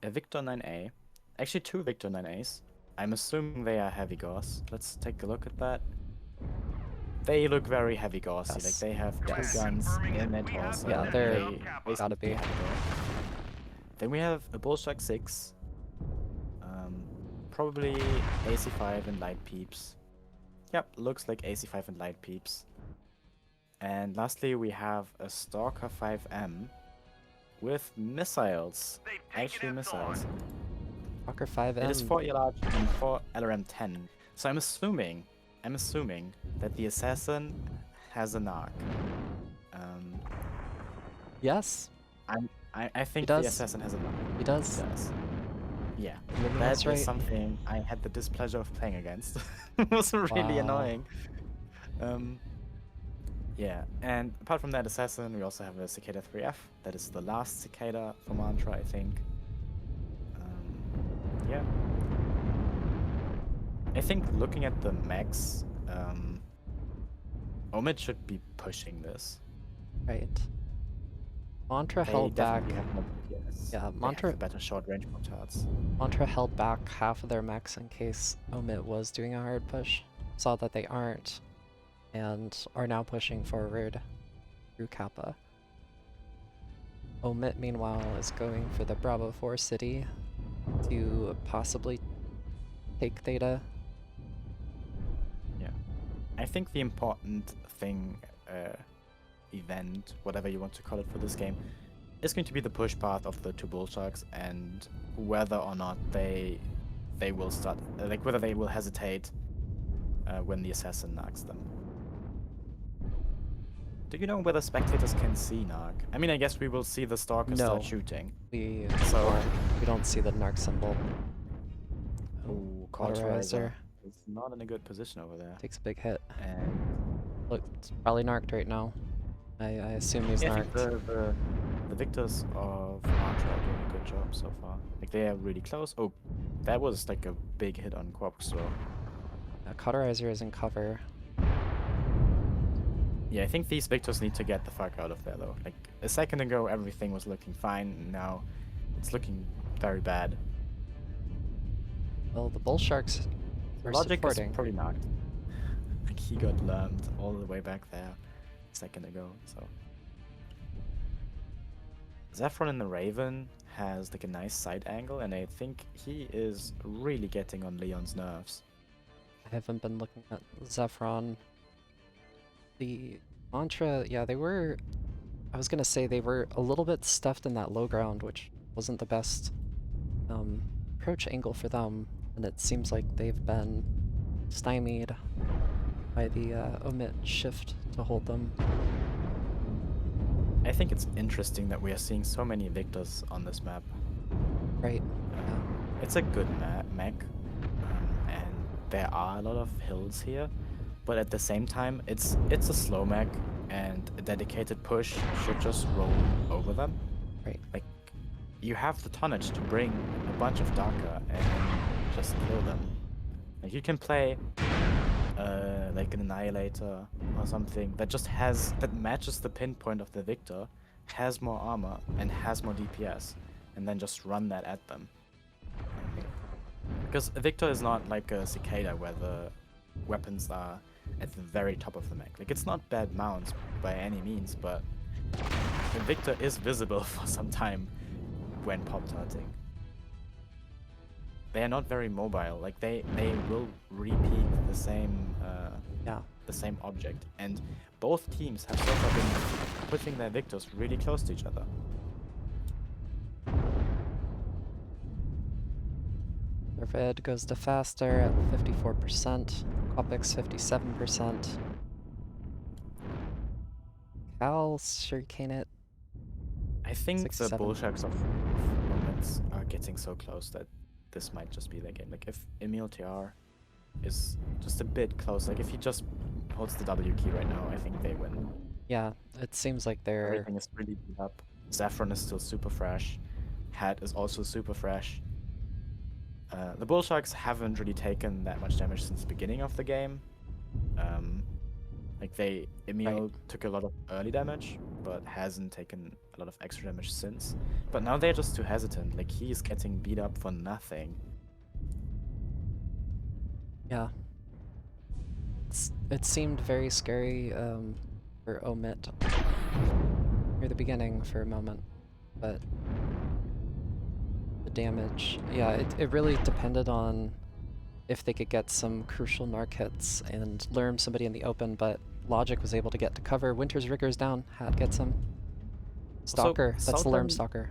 a Victor 9A. Actually, 2 Victor 9As. I'm assuming they are heavy gauss. Let's take a look at that. They look very heavy gaussy. Like Yes. they have 2 Yes. guns in their torso. Yeah, they're they gotta seem be. heavy gauss. Then we have a Bullshark 6. Probably AC5 and light peeps. Yep, looks like AC5 and light peeps. And lastly, we have a Stalker 5M with missiles. They've taken Actually, Epsilon. missiles. Walker 5M. It is 4 large and 4 LRM-10. So I'm assuming that the assassin has a knock. Yes, I think does. the assassin has a knock. he does. He does. Yeah, Maybe that that's is right. something I had the displeasure of playing against. It was really Wow. annoying. Yeah, and apart from that assassin, we also have a Cicada 3F. That is the last Cicada for Mantra, I think. Yeah. I think looking at the max, OMIT should be pushing this. Right. Mantra They held back. definitely have more DPS. Yeah, They have Mantra the better short range mortards. Mantra held back half of their max in case OMIT was doing a hard push. Saw that they aren't, and are now pushing forward through Kappa. OMIT, meanwhile, is going for the Bravo 4 city to possibly take Theta. Yeah. I think the important thing, event, whatever you want to call it for this game, is going to be the push path of the 2 bull sharks and whether or not they will start, like whether they will hesitate when the assassin knocks them. Do you know whether spectators can see Narc? I mean, I guess we will see the stalker start No. shooting. We So- don't see the narc symbol. Ooh, Cauterizer is not in a good position over there. takes a big hit. And Look, it's probably narked right now. I assume he's yeah, I think narked. the victors of Mantra are doing a good job so far. Like they are really close. Oh, that was like a big hit on Corpusor. Cauterizer is in cover. Yeah, I think these victors need to get the fuck out of there though. Like a second ago, everything was looking fine. And now it's looking very bad. Well, the bull sharks are Logic supporting. is probably knocked. Like he got lammed all the way back there a second ago. So Zephron in the Raven has like a nice side angle, and I think he is really getting on Leon's nerves. I haven't been looking at Zephron. The Mantra, yeah, they were... I was gonna say they were a little bit stuffed in that low ground, which wasn't the best approach angle for them, and it seems like they've been stymied by the OMIT shift to hold them. I think it's interesting that we are seeing so many victors on this map. Right. It's a good mech, and there are a lot of hills here, but at the same time, it's a slow mech and a dedicated push should just roll over them. Right. Like, you have the tonnage to bring a bunch of Daka and just kill them. Like, you can play like an Annihilator or something that matches the pinpoint of the Victor, has more armor and has more DPS, and then just run that at them. Because a Victor is not like a Cicada where the weapons are at the very top of the mech. Like, it's not bad mounts by any means, but the Victor is visible for some time when pop-tarting. They are not very mobile. Like, they will repeat the same the same object, and both teams have so far been putting their Victors really close to each other. The red goes to faster at 54%, Copics 57%. Cal Shurikane it. I think the 67. bullsharks of moments are getting so close that this might just be their game. Like, if Emil TR is just a bit close, like if he just holds the W key right now, I think they win. Yeah, it seems like they're... Everything is really beat up. Saffron is still super fresh. Hat is also super fresh. The bullsharks haven't really taken that much damage since the beginning of the game. Like, Emil took a lot of early damage, but hasn't taken a lot of extra damage since. But now they're just too hesitant. Like, he's getting beat up for nothing. Yeah. It seemed very scary for OMIT near the beginning for a moment, but the damage, yeah, it really depended on if they could get some crucial narc hits and lurm somebody in the open, but Logic was able to get to cover. Winter's Rigor's down, Hat gets him. Stalker, that's the Lurm Stalker.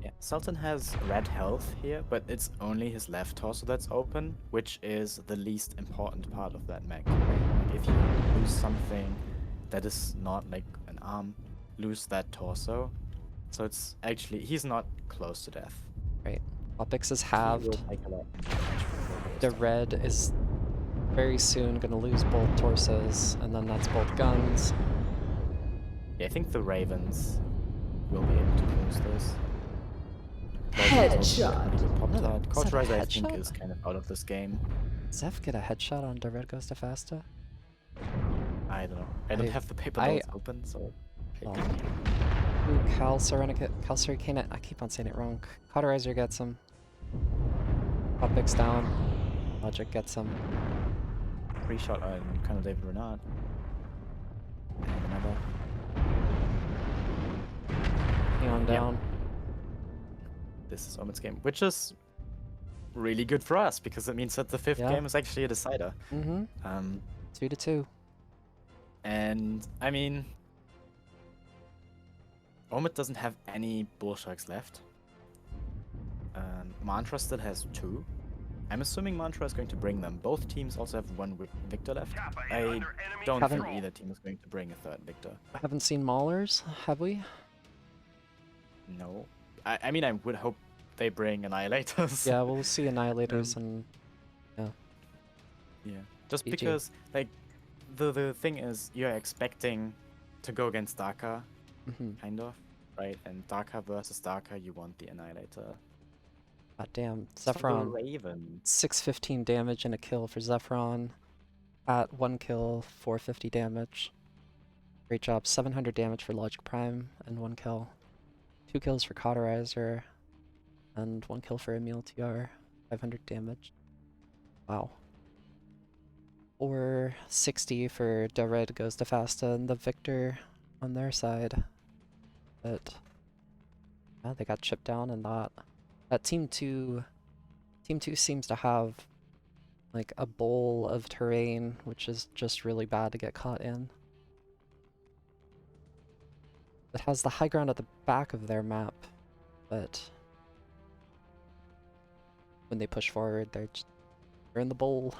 Yeah, Sultan has red health here, but it's only his left torso that's open, which is the least important part of that mech. Like, if you lose something that is not like an arm, lose that torso. So it's actually, he's not close to death. Right. Opix is He halved. will take a lot of damage from The red is very soon gonna lose both torsos, and then that's both guns. Yeah, I think the Ravens will be able to close this. Headshot. Cauterizer, I think, is kind of out of this game. Zeph get a headshot on the red goes to Fasta? I don't know. I don't have the paper notes open, so... Ooh, Cal Surricane, I keep on saying it wrong. Cauterizer gets him. Opix down. Logic gets him. Pre-shot on kind of David Renard. And another. Neon down. This is OMIT's game, which is really good for us because it means that the fifth game is actually a decider. 2-2. And I mean, OMIT doesn't have any bullsharks left. Mantra still has 2. I'm assuming Mantra is going to bring them. Both teams also have 1 Victor left. I don't think either team is going to bring a 3rd Victor. Haven't seen Maulers, have we? No. I mean, I would hope they bring Annihilators. Yeah, we'll see Annihilators and... Yeah. Yeah. Just GG. because, like, the thing is, you're expecting to go against Daka, kind of, right? And Daka versus Daka, you want the Annihilator. God damn, Zephyron. Raven. 615 damage and a kill for Zephyron. At 1 kill, 450 damage. Great job. 700 damage for Logic Prime and 1 kill. 2 kills for Cauterizer and 1 kill for Emil TR. 500 damage. Wow. 460 for the red goes to Fasta and the Victor on their side. But yeah, they got chipped down and that Team 2 seems to have like a bowl of terrain, which is just really bad to get caught in. It has the high ground at the back of their map, but when they push forward, they're in the bowl.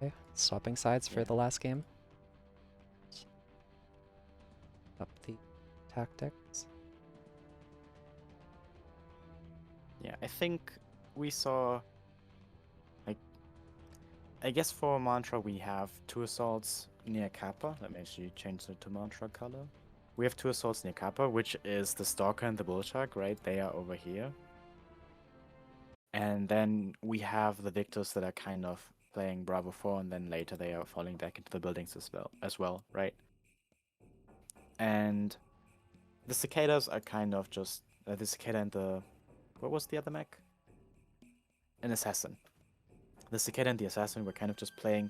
Okay, swapping sides for the last game. Up the tactics. Yeah, I think we saw, like, I guess for Mantra we have 2 assaults near Kappa. Let me actually change it to Mantra color. We have 2 assaults near Kappa, which is the Stalker and the Bullshark, right? They are over here. And then we have the Victors that are kind of playing Bravo 4, and then later they are falling back into the buildings as well, right? And the Cicadas are kind of just the Cicada and the what was the other mech? An Assassin. The Cicada and the Assassin were kind of just playing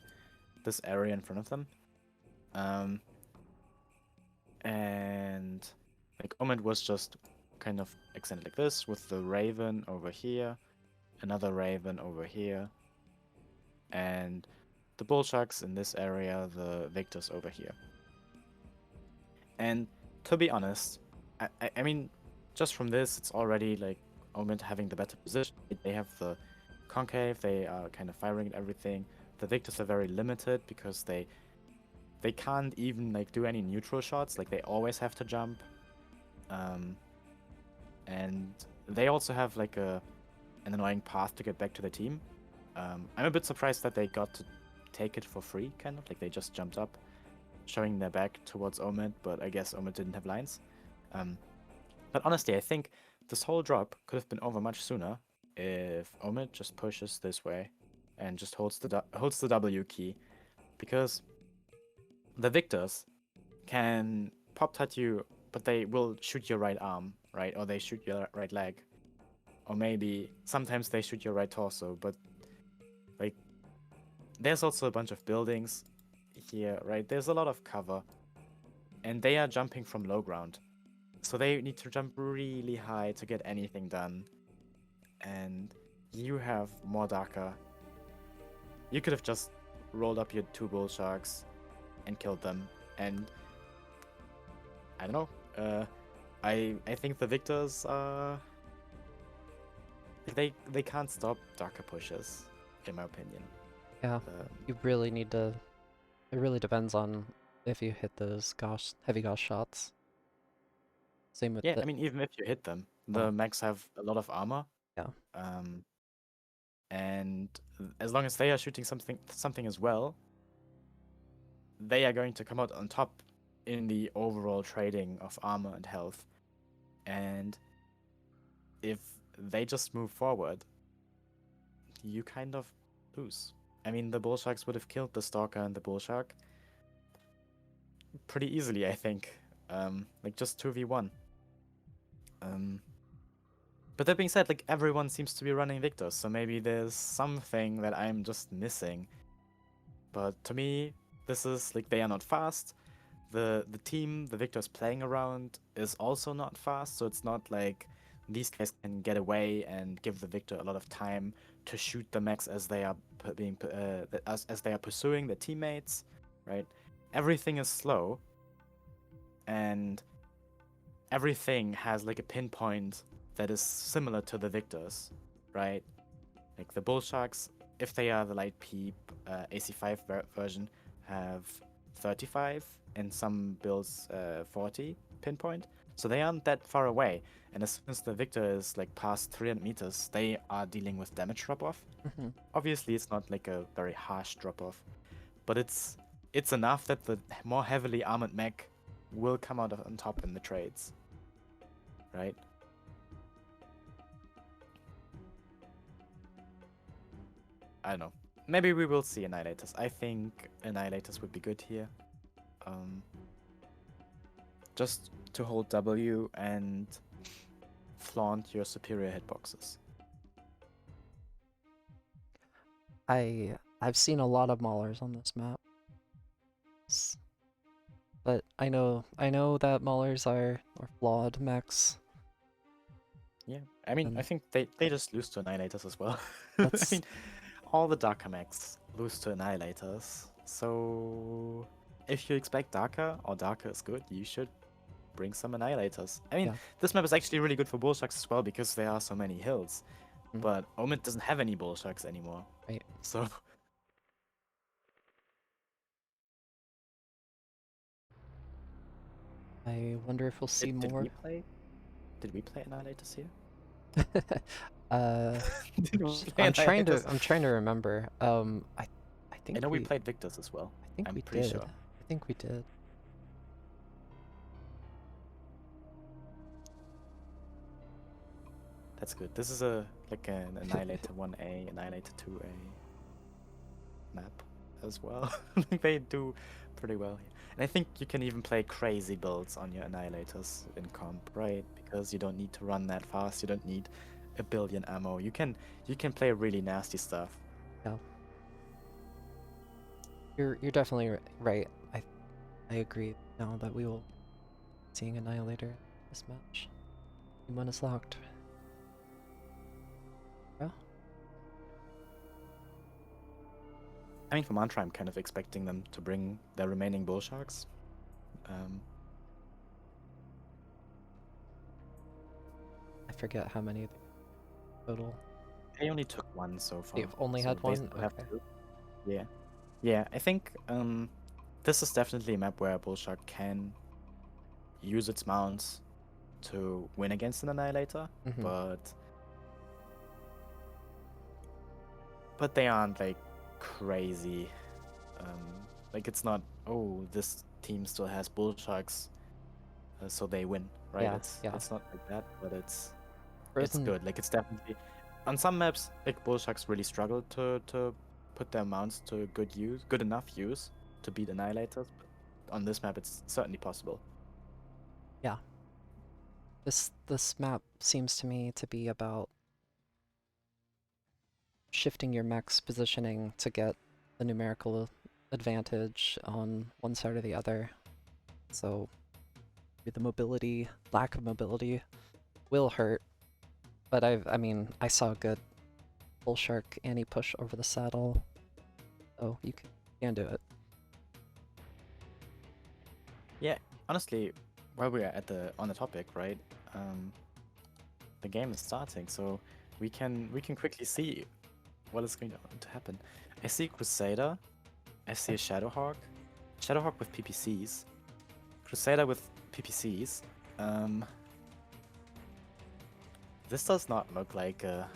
this area in front of them. And like OMIT was just kind of extended like this with the Raven over here, another Raven over here, and the Bullsharks in this area, the Victors over here. And to be honest, I mean, just from this, it's already like OMIT having the better position. They have the Concave, they are kind of firing at everything. The Victors are very limited because they can't even like do any neutral shots. Like they always have to jump. And they also have like an annoying path to get back to the team. I'm a bit surprised that they got to take it for free, kind of like they just jumped up, showing their back towards OMIT, but I guess OMIT didn't have lines. But honestly, I think this whole drop could have been over much sooner if OMIT just pushes this way and just holds the W key, because the Victors can pop tat you, but they will shoot your right arm, right? Or they shoot your right leg. Or maybe sometimes they shoot your right torso, but like there's also a bunch of buildings here, right? There's a lot of cover. And they are jumping from low ground. So they need to jump really high to get anything done. And you have more Daka. You could have just rolled up your 2 bull sharks and killed them. And I don't know. I think the Victors are they can't stop Daka pushes, in my opinion. Yeah, you really need to. It really depends on if you hit those heavy Gauss shots. Same with yeah, I mean, even if you hit them, the mechs have a lot of armor. Yeah. And as long as they are shooting something as well, they are going to come out on top in the overall trading of armor and health. And if they just move forward, you kind of lose. I mean, the Bullsharks would have killed the Stalker and the Bullshark pretty easily, I think. Like just 2v1. But that being said, like everyone seems to be running Victors, so maybe there's something that I'm just missing. But to me, this is like they are not fast. The team the Victors playing around is also not fast, so it's not like these guys can get away and give the Victor a lot of time to shoot the mechs as they are as they are pursuing their teammates, right? Everything is slow, and everything has like a pinpoint that is similar to the Victors, right? Like the Bullsharks, if they are the light peep AC5 version, have 35 and some builds 40 pinpoint. So they aren't that far away. And as soon as the Victor is like past 300 meters, they are dealing with damage drop-off. Mm-hmm. Obviously, it's not like a very harsh drop-off, but it's enough that the more heavily armored mech will come out on top in the trades, right? I don't know. Maybe we will see Annihilators. I think Annihilators would be good here. Just to hold W and flaunt your superior hitboxes. I've seen a lot of Maulers on this map. But I know that Maulers are flawed mechs. Yeah, I mean, I think they just lose to Annihilators as well. I mean, all the Daka mechs lose to Annihilators. So if you expect Daka or Daka is good, you should bring some Annihilators. I mean, this map is actually really good for Bullsharks as well because there are so many hills. But OMIT doesn't have any Bullsharks anymore. Right. So I wonder if we'll see more. Did we play Annihilators here? I'm trying to remember. I think I know we played Victor's as well. I think I'm we pretty did. sure. I think we did. That's good. This is a like an Annihilator 1A, Annihilator 2A map as well. They do pretty well here. And I think you can even play crazy builds on your Annihilators in comp, right? Because you don't need to run that fast. You don't need a billion ammo. You can play really nasty stuff. Yeah. You're definitely right. I agree now that we will be seeing Annihilator this match. Team 1 is locked. Yeah. I mean, for Mantra, I'm kind of expecting them to bring their remaining bull sharks. I forget how many total. They only took one so far. They've only so had they one? still have Okay. two. Yeah. Yeah, I think this is definitely a map where a bull shark can use its mounts to win against an Annihilator, Mhm. but they aren't like crazy. Like it's not, oh, this team still has bull sharks, so they win, right? Yeah, yeah. It's not like that, but it's Frozen. good. Like it's definitely on some maps, like bull sharks really struggle to put their mounts to good enough use to beat Annihilators. But on this map, it's certainly possible. Yeah. This map seems to me to be about shifting your mech's positioning to get the numerical advantage on one side or the other. So the mobility, lack of mobility will hurt. But I mean, I saw a good bull shark anti-push over the saddle. So you can do it. Yeah, honestly, while we are on the topic, right? The game is starting, so we can quickly see what is going to happen. I see Crusader, I see a Shadowhawk with PPCs, Crusader with PPCs. This does not look like a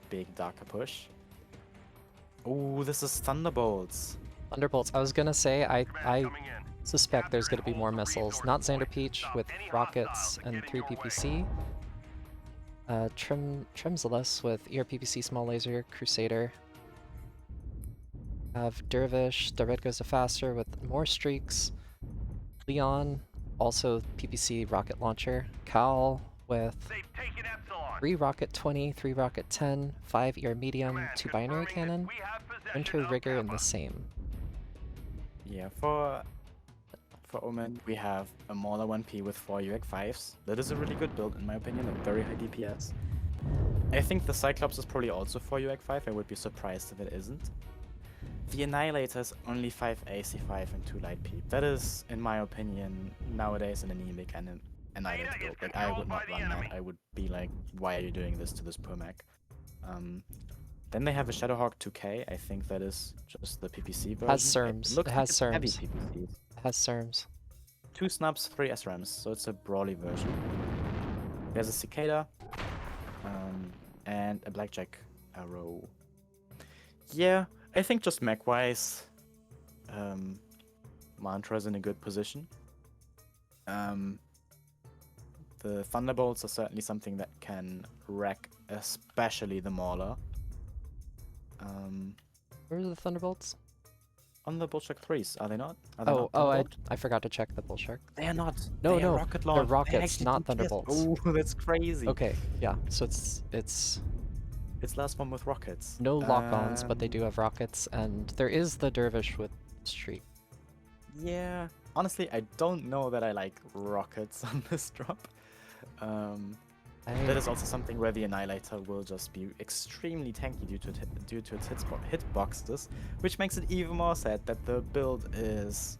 big darker push. Oh, this is Thunderbolts. Thunderbolts. I was gonna say I Coming in. suspect there's gonna be Capture more and hold the missiles. resource Not Xander point. Peach Stop with any rockets hostiles and getting 3 your way. PPC. Trimzalus with ER-PPC Small Laser, Crusader. Have Dervish, the red goes to faster with more streaks. Leon, also PPC Rocket Launcher. Cal with They've taken Epsilon. 3 Rocket 20, 3 Rocket 10, 5 ER Medium, Command 2 Binary confirming that Cannon, we have possession Winter of Rigger, and the Kappa. same. Yeah, for Omen, we have a Mauler 1P with 4 UX5s. That is a really good build in my opinion, like very high DPS. I think the Cyclops is probably also 4 UX5, I would be surprised if it isn't. The Annihilator is only 5 AC5 and 2 Light Peep. That is, in my opinion, nowadays an anemic and Annihilator build. Like, I would not run that. I would be like, why are you doing this to this poor mech? Then they have a Shadowhawk 2K. I think that is just the PPC version. Has SERMs. It looks It like has it's heavy SERMs. PPCs. It has SERMs. 2 snubs, 3 SRAMs, so it's a brawly version. There's a Cicada, and a Blackjack Arrow. Yeah, I think just mech-wise, Mantra's in a good position. The Thunderbolts are certainly something that can wreck, especially the Mauler. Where are the Thunderbolts? On the Bullshark 3s, are they not? Are they Oh, not oh, Thunderbolt? I forgot to check the Bull Shark. They are not. No, they no, are rocket they're launch. They rockets, actually not do Thunderbolts. Oh, that's crazy. Okay, yeah, so it's It's last one with rockets. no lock-ons, but they do have rockets, and there is the Dervish with streak. Yeah. Honestly, I don't know that I like rockets on this drop. That is also something where the Annihilator will just be extremely tanky due to its hitboxes, which makes it even more sad that the build is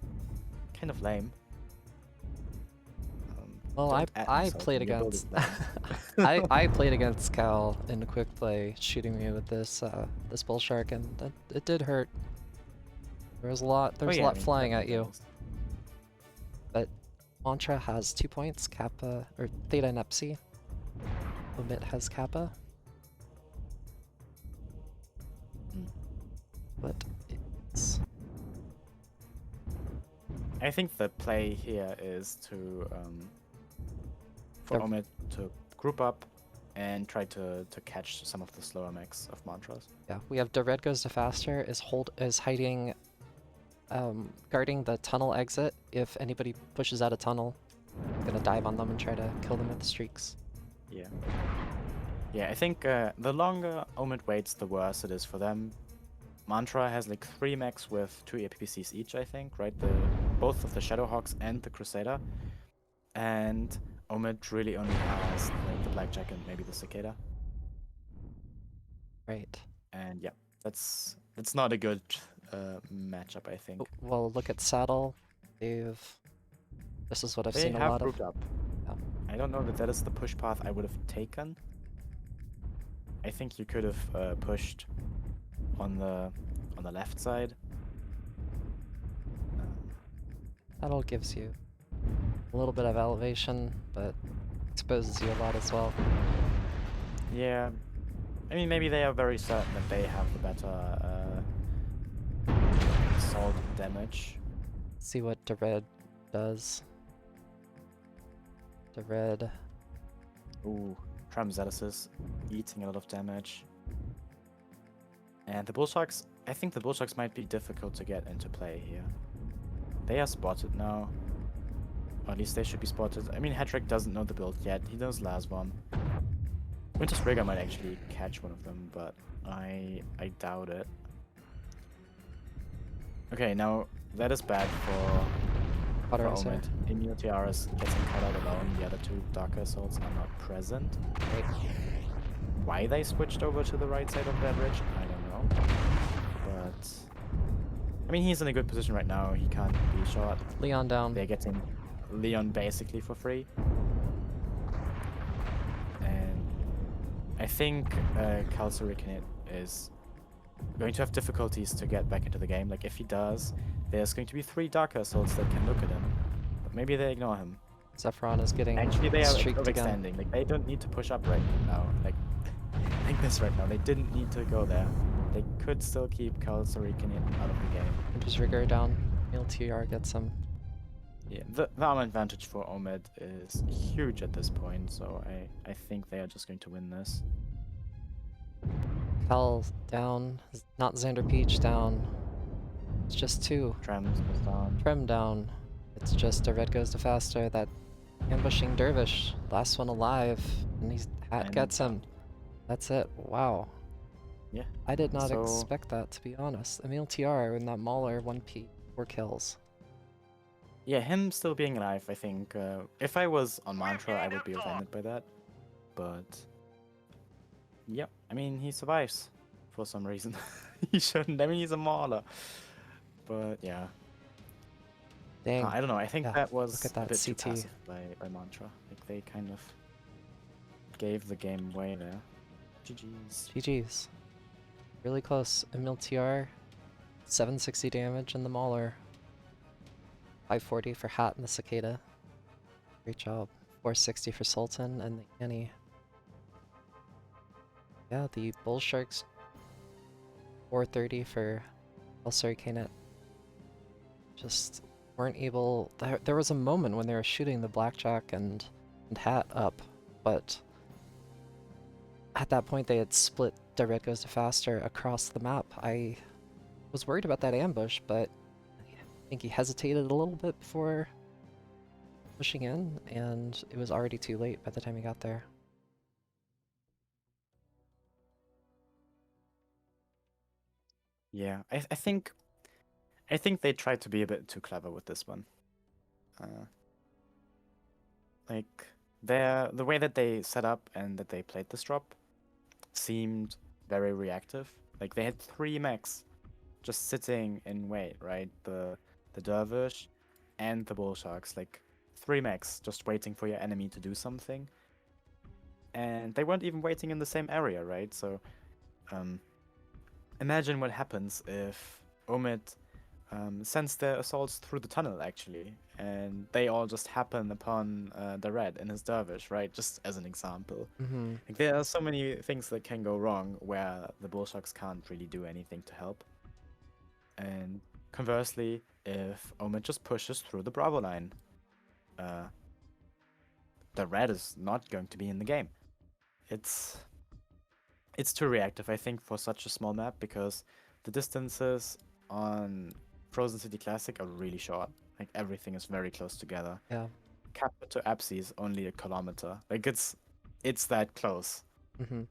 kind of lame. Well, I played against I played against Cal in a quick play, shooting me with this this Bull Shark, and it did hurt. There was a lot flying at you. But Mantra has 2 points, Kappa or Theta and Epsi. OMIT has Kappa. But it's I think the play here is to for The- OMIT to group up and try to catch some of the slower mechs of Mantras. Yeah, we have the red goes to faster is hiding, guarding the tunnel exit. If anybody pushes out a tunnel, gonna dive on them and try to kill them with the streaks. Yeah. Yeah, I think the longer OMIT waits, the worse it is for them. Mantra has like 3 mechs with 2 APPCs each, I think, right? Both of the Shadowhawks and the Crusader. And OMIT really only has like the Blackjack and maybe the Cicada. Right. And yeah, that's not a good matchup, I think. Well, look at Saddle. This is what I've They seen a have lot of. grouped up. Yeah. I don't know that that is the push path I would have taken. I think you could have pushed on the left side. Saddle gives you a little bit of elevation, but exposes you a lot as well. Yeah, I mean maybe they are very certain that they have the better assault damage. See what the red does. The red. Ooh, Tramzetis eating a lot of damage. And the Bullsharks, I think the Bullsharks might be difficult to get into play here. They are spotted now. Or at least they should be spotted. I mean, Hedrick doesn't know the build yet. He knows Lasbomb. Winter's Rigger might actually catch one of them, but I doubt it. Okay, now that is bad for Cauterizer. OMIT. Emil Tiaras getting cut out alone. The other 2 Darker Assaults are not present. Right. Why they switched over to the right side of that ridge, I don't know. But I mean, he's in a good position right now. He can't be shot. Leon down. They're getting Leon basically for free. And I think Kalsarikinit is going to have difficulties to get back into the game. Like, if he does, there's going to be 3 Darker Assaults that can look at him. But maybe they ignore him. Zephyron is getting Actually, they are streaked again. overextending. Like, they don't need to push up right now. Like this right now. They didn't need to go there. They could still keep Kalsarikinit out of the game. Winter's Rigor down. Neil TR gets him. Yeah, the arm advantage for OMIT is huge at this point, so I think they are just going to win this. Cal down. Not Xander Peach down. It's just 2. Trems was down. Trem down. It's just a red goes to faster. That ambushing Dervish. Last one alive. And he's hat And gets him. That's it. Wow. Yeah. I did not So- expect that, to be honest. Emil TR in that Mauler 1P. 4 kills. Yeah, him still being alive, I think. If I was on Mantra, I would be offended by that. But yep, I mean, he survives for some reason. He shouldn't. I mean, he's a mauler. But yeah, Dang. I don't know. I think Yeah, that was look at that a bit too CT. passive by Mantra. Like, they kind of gave the game away there. GG's. GG's. Really close. Emil TR. 760 damage in the Mauler. 540 for Hat and the Cicada. Great job. 460 for Sultan and the Annie. Yeah, the Bull Sharks. 430 for Elsaricanet. Just weren't able. There was a moment when they were shooting the Blackjack and Hat up, but at that point they had split the red goes to faster across the map. I was worried about that ambush, but I think he hesitated a little bit before pushing in, and it was already too late by the time he got there. Yeah, I think they tried to be a bit too clever with this one. Like, the way that they set up and that they played this drop seemed very reactive. Like, they had 3 mechs just sitting in wait, right? The Dervish and the Bull Sharks, like 3 mechs just waiting for your enemy to do something. And they weren't even waiting in the same area, right? So imagine what happens if OMIT sends their assaults through the tunnel, actually, and they all just happen upon the red in his Dervish, right? Just as an example. Mm-hmm. Like, there are so many things that can go wrong where the Bull Sharks can't really do anything to help. And conversely, if OMIT just pushes through the Bravo line, the red is not going to be in the game. It's too reactive, I think, for such a small map, because the distances on Frozen City Classic are really short. Like, everything is very close together. Yeah. Kappa to Apsi is only 1 kilometer. Like, it's that close. Mm-hmm.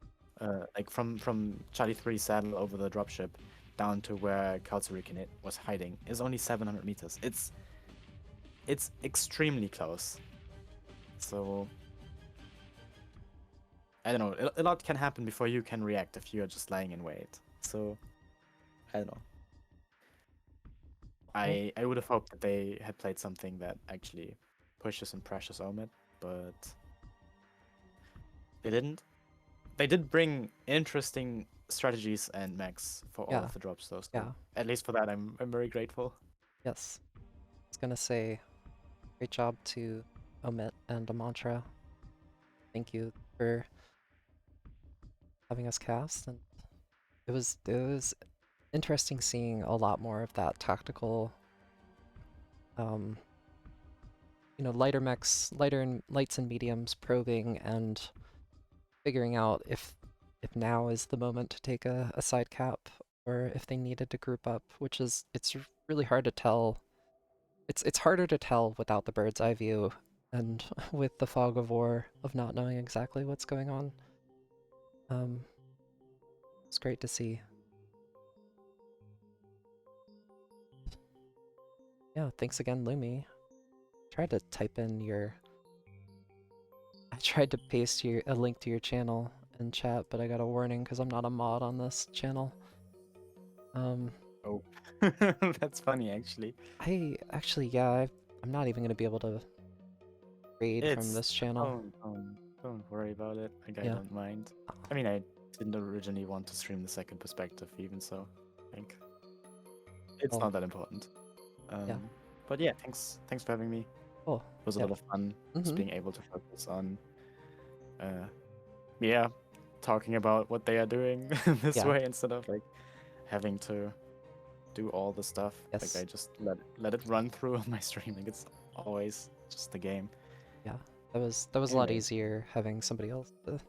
Like from Charlie 3 saddle over the dropship down to where Kalsurikin was hiding is only 700 meters. It's extremely close. So I don't know. A lot can happen before you can react if you're just lying in wait. So I don't know. I would have hoped that they had played something that actually pushes and pressures OMIT, but they didn't. They did bring interesting strategies and mechs for all Yeah. of the drops, though. So Yeah. at least for that, I'm very grateful. Yes. I was gonna say, great job to Omit and Amantra. Thank you for having us cast, and it was interesting seeing a lot more of that tactical, lighter mechs, lights and mediums probing and figuring out if now is the moment to take a side cap, or if they needed to group up, which is, it's really hard to tell. It's harder to tell without the bird's eye view and with the fog of war of not knowing exactly what's going on. It's great to see. Yeah, thanks again, Lumi. Tried to type in I tried to paste a link to your channel in chat, but I got a warning because I'm not a mod on this channel. Oh, that's funny, actually. I'm not even gonna be able to raid from this channel. Don't worry about it. Like, I don't mind. I mean, I didn't originally want to stream the second perspective, even so. I think it's not that important. But yeah, thanks for having me. Cool. It was a lot of fun just being able to focus on, talking about what they are doing this way instead of like having to do all the stuff. Yes. Like, I just let it run through on my stream. Like, it's always just the game. Yeah, that was a lot easier having somebody else to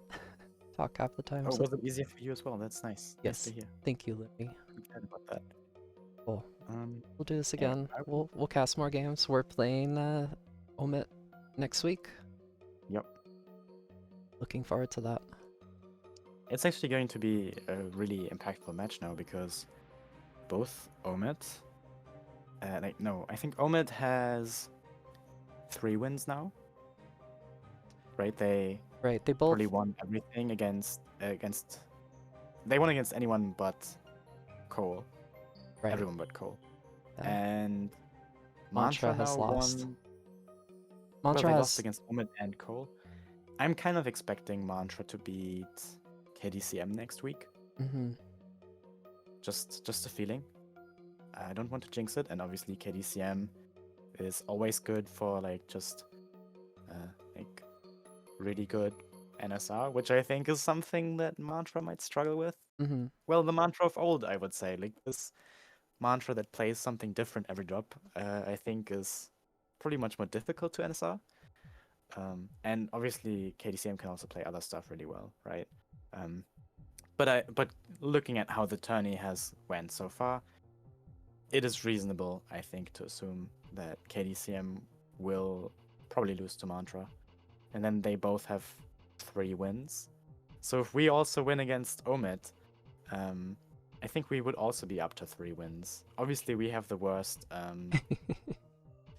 talk half the time. Oh, So was it easier for you as well? That's nice. yes, Nice to hear. thank you, Libby. I'm glad about that. Cool. We'll do this yeah, again. We'll cast more games. We're playing OMIT next week. Yep. Looking forward to that. It's actually going to be a really impactful match now, because both OMIT, I think OMIT has 3 wins now. Right? They both probably won everything against they won against anyone but Cole. Right. Everyone but Cole. Yeah. And Mantra Mantra has now lost. won. Mantra they has lost against OMIT and Cole. I'm kind of expecting Mantra to beat KDCM next week. Mm-hmm. Just a feeling. I don't want to jinx it, and obviously KDCM is always good for just really good NSR, which I think is something that Mantra might struggle with. Mm-hmm. Well, the Mantra of old, I would say. Like, this Mantra that plays something different every drop, I think is pretty much more difficult to NSR. And obviously KDCM can also play other stuff really well, right? But looking at how the tourney has went so far, it is reasonable, I think, to assume that KDCM will probably lose to Mantra. And then they both have 3 wins. So if we also win against OMIT, I think we would also be up to 3 wins. Obviously, we have the worst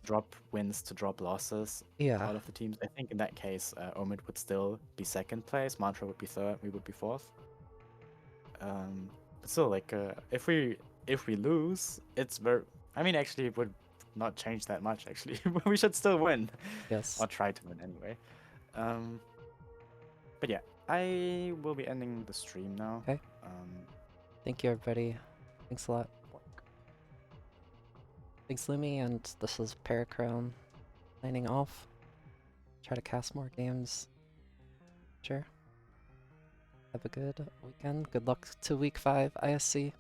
drop wins to drop losses out of the teams. I think in that case, OMIT would still be 2nd place, Mantra would be 3rd, we would be 4th. But still, if we lose, it's very. I mean, actually, it would not change that much. Actually, we should still win. Yes. Or try to win anyway. But yeah, I will be ending the stream now. Okay. Thank you, everybody. Thanks a lot. Thanks, Lumi, and this is Parachrome signing off. Try to cast more games. Sure. Have a good weekend. Good luck to week 5 ISC.